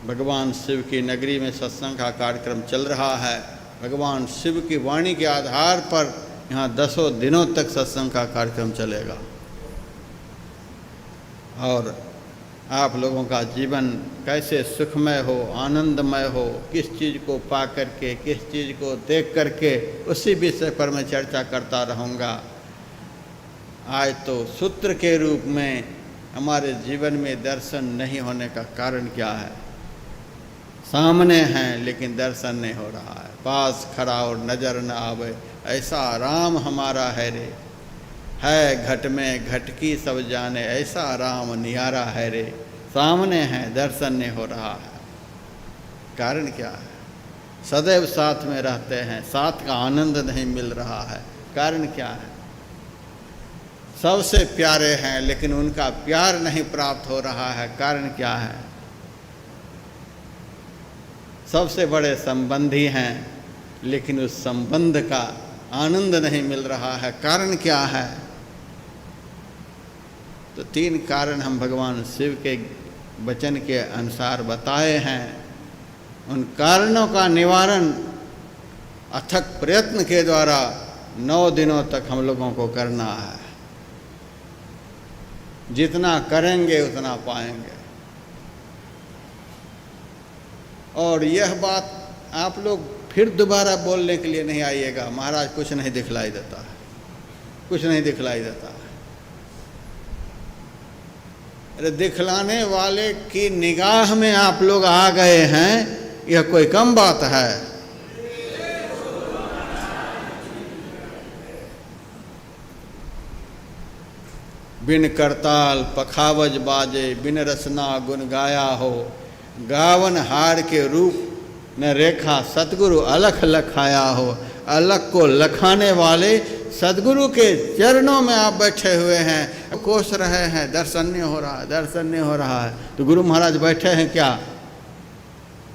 A: भगवान शिव की नगरी में सत्संग का कार्यक्रम चल रहा है। भगवान शिव की वाणी के आधार पर यहाँ 10 दिनों तक सत्संग का कार्यक्रम चलेगा और आप लोगों का जीवन कैसे सुखमय हो, आनंदमय हो, किस चीज़ को पा करके, किस चीज़ को देख करके, उसी विषय पर मैं चर्चा करता रहूँगा। आज तो सूत्र के रूप में हमारे जीवन में दर्शन नहीं होने का कारण क्या है? सामने हैं लेकिन दर्शन नहीं हो रहा है, पास खड़ा और नज़र न आवे, ऐसा राम हमारा है रे, है घट में घट की सब जाने, ऐसा राम नियारा है रे। सामने है, दर्शन नहीं हो रहा है। कारण क्या है? सदैव साथ में रहते हैं, साथ का आनंद नहीं मिल रहा है। कारण क्या है? सबसे प्यारे हैं लेकिन उनका प्यार नहीं प्राप्त हो रहा है। कारण क्या है? सबसे बड़े संबंधी हैं लेकिन उस संबंध का आनंद नहीं मिल रहा है। कारण क्या है? तो 3 कारण हम भगवान शिव के वचन के अनुसार बताए हैं। उन कारणों का निवारण अथक प्रयत्न के द्वारा 9 दिनों तक हम लोगों को करना है। जितना करेंगे उतना पाएंगे। और यह बात आप लोग फिर दोबारा बोलने के लिए नहीं आइएगा, महाराज कुछ नहीं दिखलाई देता है, कुछ नहीं दिखलाई देता है। अरे दिखलाने वाले की निगाह में आप लोग आ गए हैं, यह कोई कम बात है। बिन करताल पखावज बाजे, बिन रसना गुन गाया हो, गावन हार के रूप न रेखा सतगुरु अलख लखाया हो। अलख को लखाने वाले सदगुरु के चरणों में आप बैठे हुए हैं, कोस रहे हैं, दर्शन नहीं हो रहा है, दर्शन नहीं हो रहा है। तो गुरु महाराज बैठे हैं क्या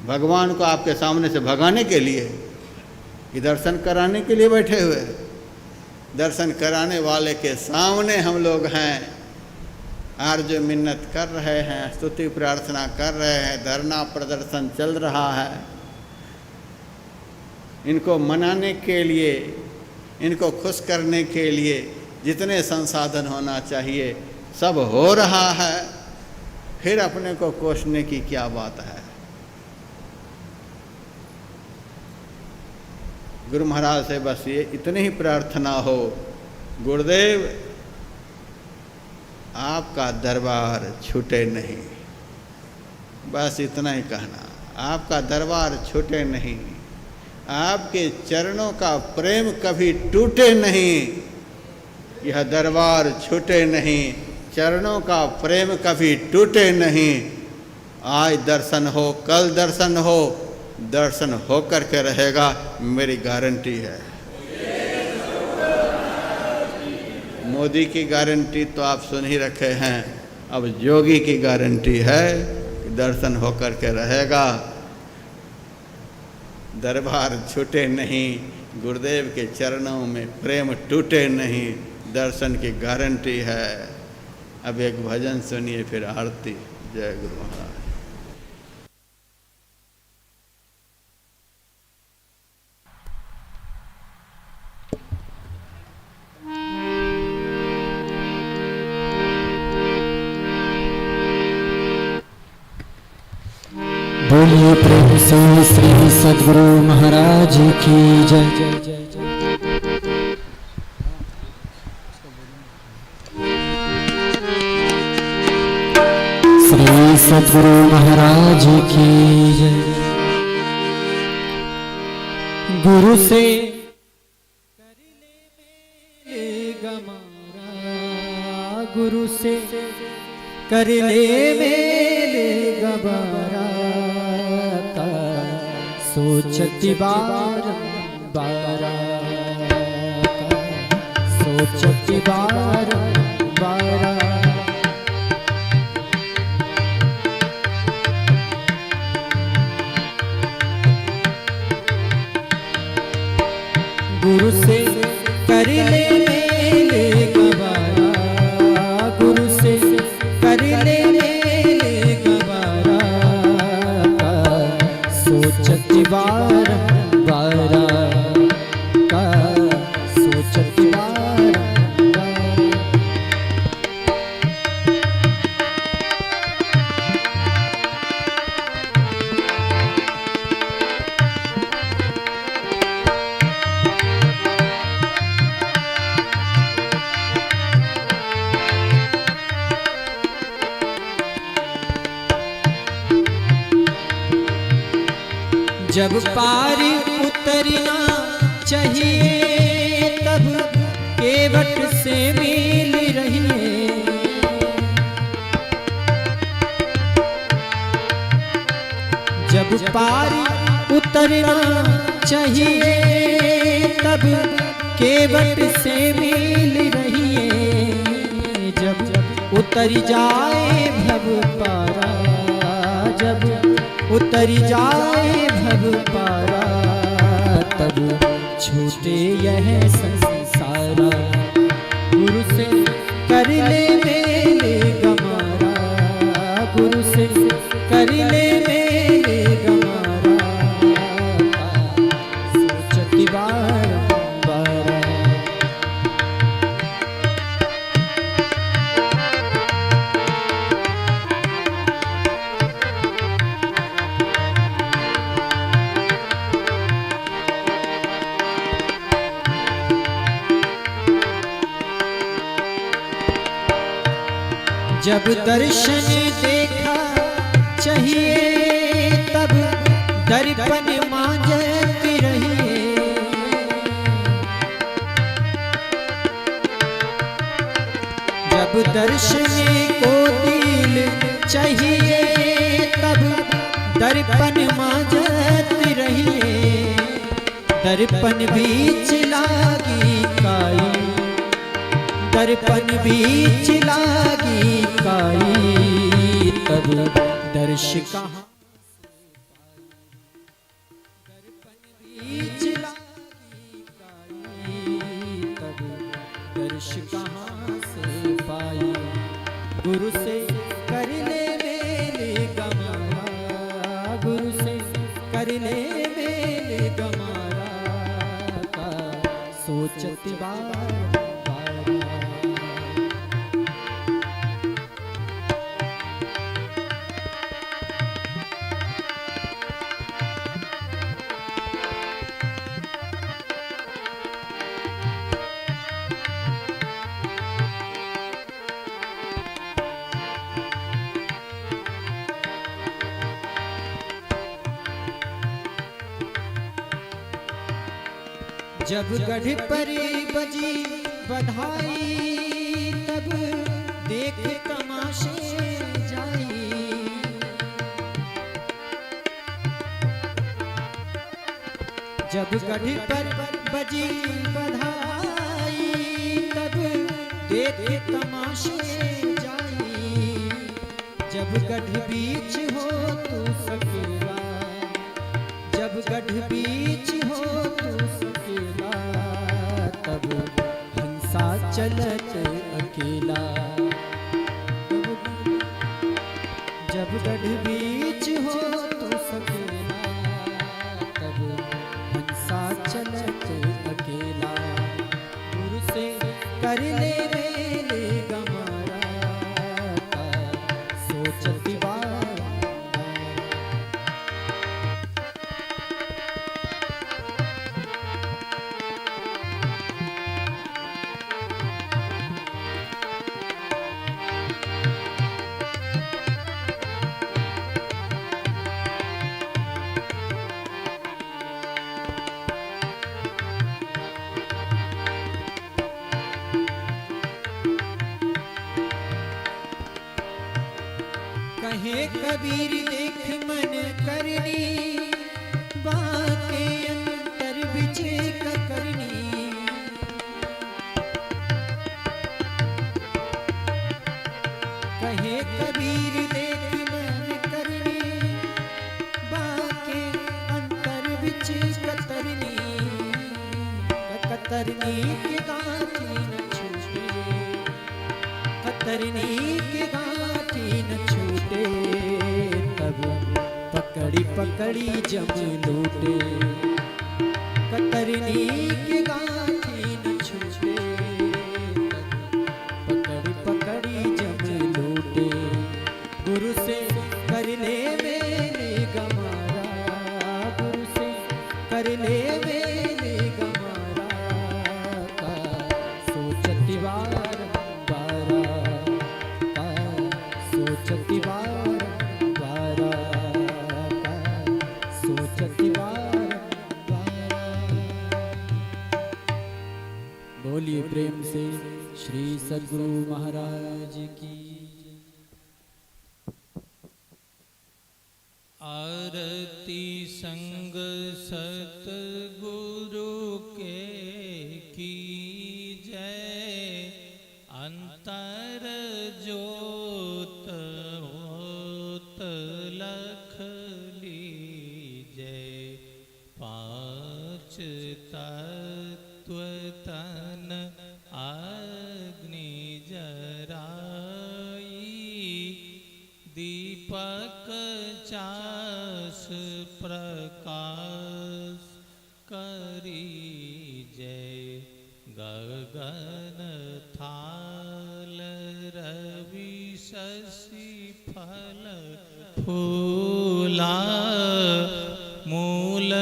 A: भगवान को आपके सामने से भगाने के लिए, कि दर्शन कराने के लिए बैठे हुए हैं? दर्शन कराने वाले के सामने हम लोग हैं, आरज़ू मिन्नत कर रहे हैं, स्तुति प्रार्थना कर रहे हैं, धरना प्रदर्शन चल रहा है। इनको मनाने के लिए, इनको खुश करने के लिए जितने संसाधन होना चाहिए सब हो रहा है, फिर अपने को कोसने की क्या बात है? गुरु महाराज से बस ये इतनी ही प्रार्थना हो, गुरुदेव आपका दरबार छूटे नहीं, बस इतना ही कहना, आपका दरबार छूटे नहीं, आपके चरणों का प्रेम कभी टूटे नहीं, यह दरबार छूटे नहीं, चरणों का प्रेम कभी टूटे नहीं। आज दर्शन हो, कल दर्शन हो, दर्शन हो करके रहेगा, मेरी गारंटी है। मोदी की गारंटी तो आप सुन ही रखे हैं, अब योगी की गारंटी है कि दर्शन हो करके रहेगा, दरबार छूटे नहीं, गुरुदेव के चरणों में प्रेम टूटे नहीं, दर्शन की गारंटी है। अब एक भजन सुनिए, फिर आरती। जय गुरु महाराज।
B: बोलिए प्रेम से श्री सद्गुरु महाराज की जय। श्री सद्गुरु महाराज की जय। गुरु से कर ले गमारा, गुरु से कर ले मेले गबारा, सोचती बार बारा, सोचती बार बारा। गुरु से कर ले मेले गबारा, गुरु से कर ले मेले गबारा, सोचती बार बारा, का सोचती बार बारा। जब पार उतरना चाहिए तब केवट से मिल रही है, जब पार उतरना चाहिए तब केवट से मिल रही है। जब उतर जाए भव पारा, जब उतर जाए भव पारा, तब छूटे यह संसारा। गुरु से कर ले मेले गमारा, गुरु से कर ले मेले गमारा, सोचती बार बारा। जब दर्शन देखा चाहिए तब दर्पण मांझती रहिए। जब दर्शन को दिल चाहिए तब दर्पण मांझती रहिए। दर्पण बीच लागी काई, दर्पण बीच लागी काई, तब दर्श कहाँ दर्पण बीच लागी काई, तब दर्श कहाँ से पाई। गुरु से कर ले मेल गमारा, गुरु से कर ले मेल गमारा का सोचत बार। जब गढ़ पर बजी बधाई तब देख तमाशे जाई। जब गढ़ पर बजी बधाई तब देख तमाशे जाई। जब गढ़ बीच हो तू सकेला, जब गढ़ बीच हो तू सकेला, तब हंसा चलत अकेला। जब गढ़ बीच हो तू सकेला, तब हंसा चलत अकेला। गुरु से कर ले मेले गमारा का सोचती बार। कहे कबीर देख मन करनी, बाके अंतर बिचे करनी। कहे कबीर देख मन करनी, बाके अंतर बिचे कतरनी। कतरनी के गांठी न छूटे, कतरनी के गांठी न छूटे, तब पकड़ी पकड़ी जम लूटे। कतरनी की गांठी न छूटे, पकड़ी पकड़ी जम लूटे। गुरु से कर ले मेले गमारा, गुरु से कर ले मेले गमारा का सोचती बार बारा, का सोचती बार बारा, का सोचती बार बारा। बोलिए प्रेम से श्री सद्गुरु महाराज की।
C: आरती संग सतगुरु के कीजय। अंतर ज्योत होत लख लीजय। पांच तत्व तन अग्नि जराई। दीपक चास प्रकाश करी जय। गगन थाल रवि शशि फल फूला। मूल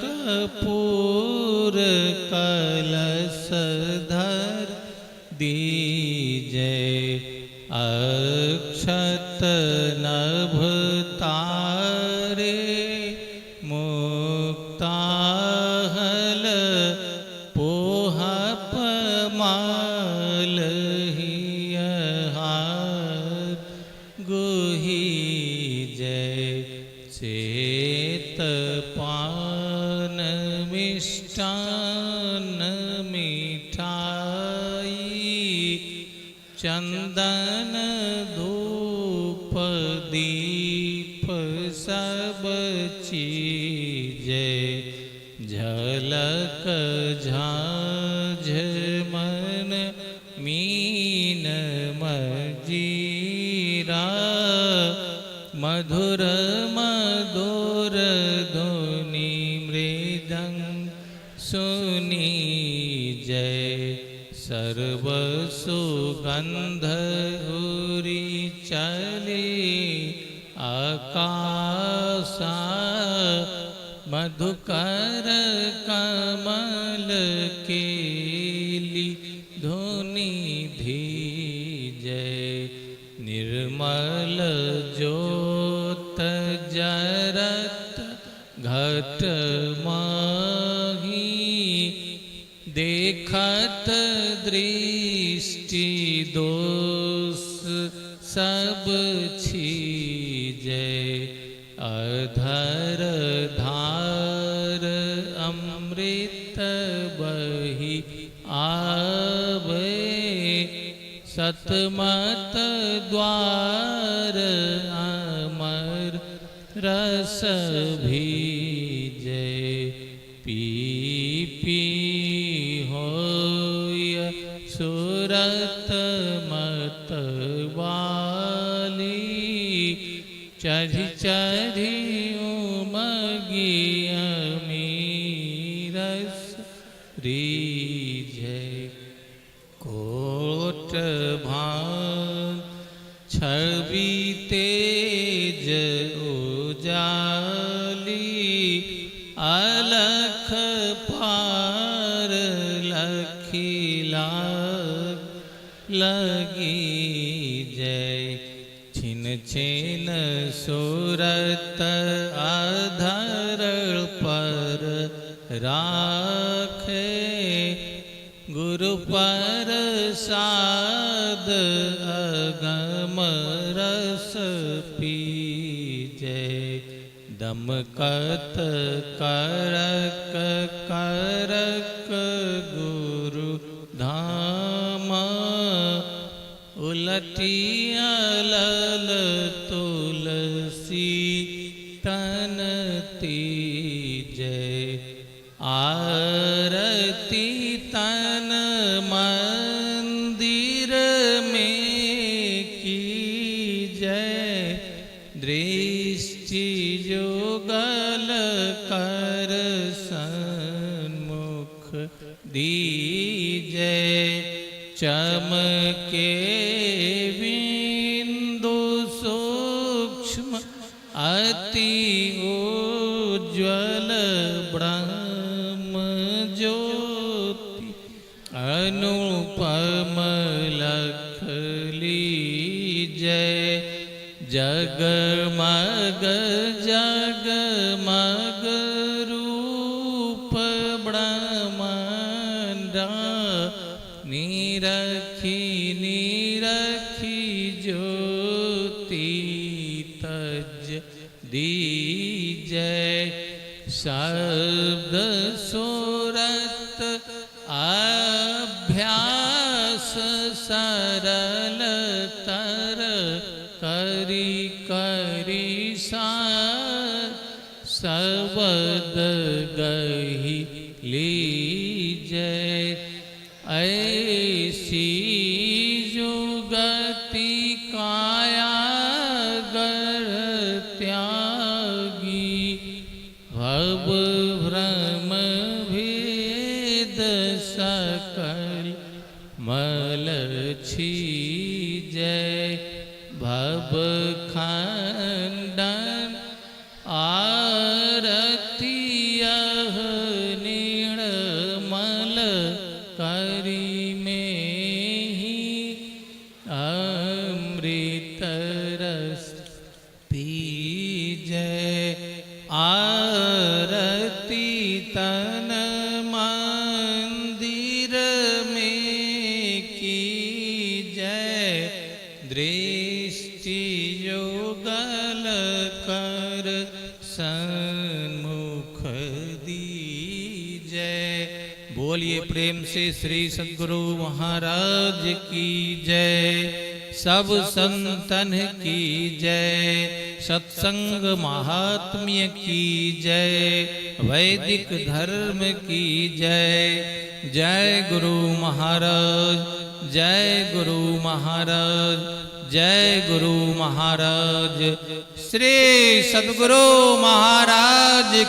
C: कपूर कलश धर दीजय। अक्षत नभ तारे मुक्ताहल पोहप माल हार गुही जय चेत पान मिष्टान मिठाई चंदन धूप दीप सब चीजे झलक झांझ मन मीन मजीरा मधुर मधुर धुनि मृदंग सुनी जय सर्व सुगंध उरी चली आकाशा मधुकर कमल केली धुनि धीजय निर्मल ज्योत जरत घट माही देखत दृष्टि दोष सब छीजय अधर धार अमृत बही आवे सतमत द्वार अमर रस भीजय पी पी होय सुरत मतवाली चढ़ी चढ़ी उमगी अमीरस रीजय कोट भान छवि तेज उजाली अलख पार लखीला लगी जय छिन छिन सूरत अधर पर राखे गुरु पर साद अगम रस पीजय दमकत करक करक गुरु धामा उलटिया लल तुलसी तन तीजय आरती तन मंदिर में कीजय दृष्टि युगल कर सन्मुख दीजय चमके बिंदु सूक्ष्म अति उज्ज्वल ब्रह्म ज्योति अनुपम लख लीजय जगमग जगमग रूप ब्रह्मांडा निरखी निरखी ज्योति तज दीजय शब्द सूरत अभ्यास सरल तर करी करी सबद गही लीजय ऐसी जुगति काया गर त्यागी भव भ्रम भेद सकल मल छीजय भव खंडन आरती निर्मल करी में ही दृष्टि युगल कर सन्मुख दीजय। बोलिए प्रेम से श्री सद्गुरु महाराज की जय। सब संतन की जय। सत्संग महात्म्य की जय। वैदिक धर्म की जय। जय गुरु महाराज, जय गुरु महाराज, जय गुरु महाराज। श्री सद्गुरु महाराज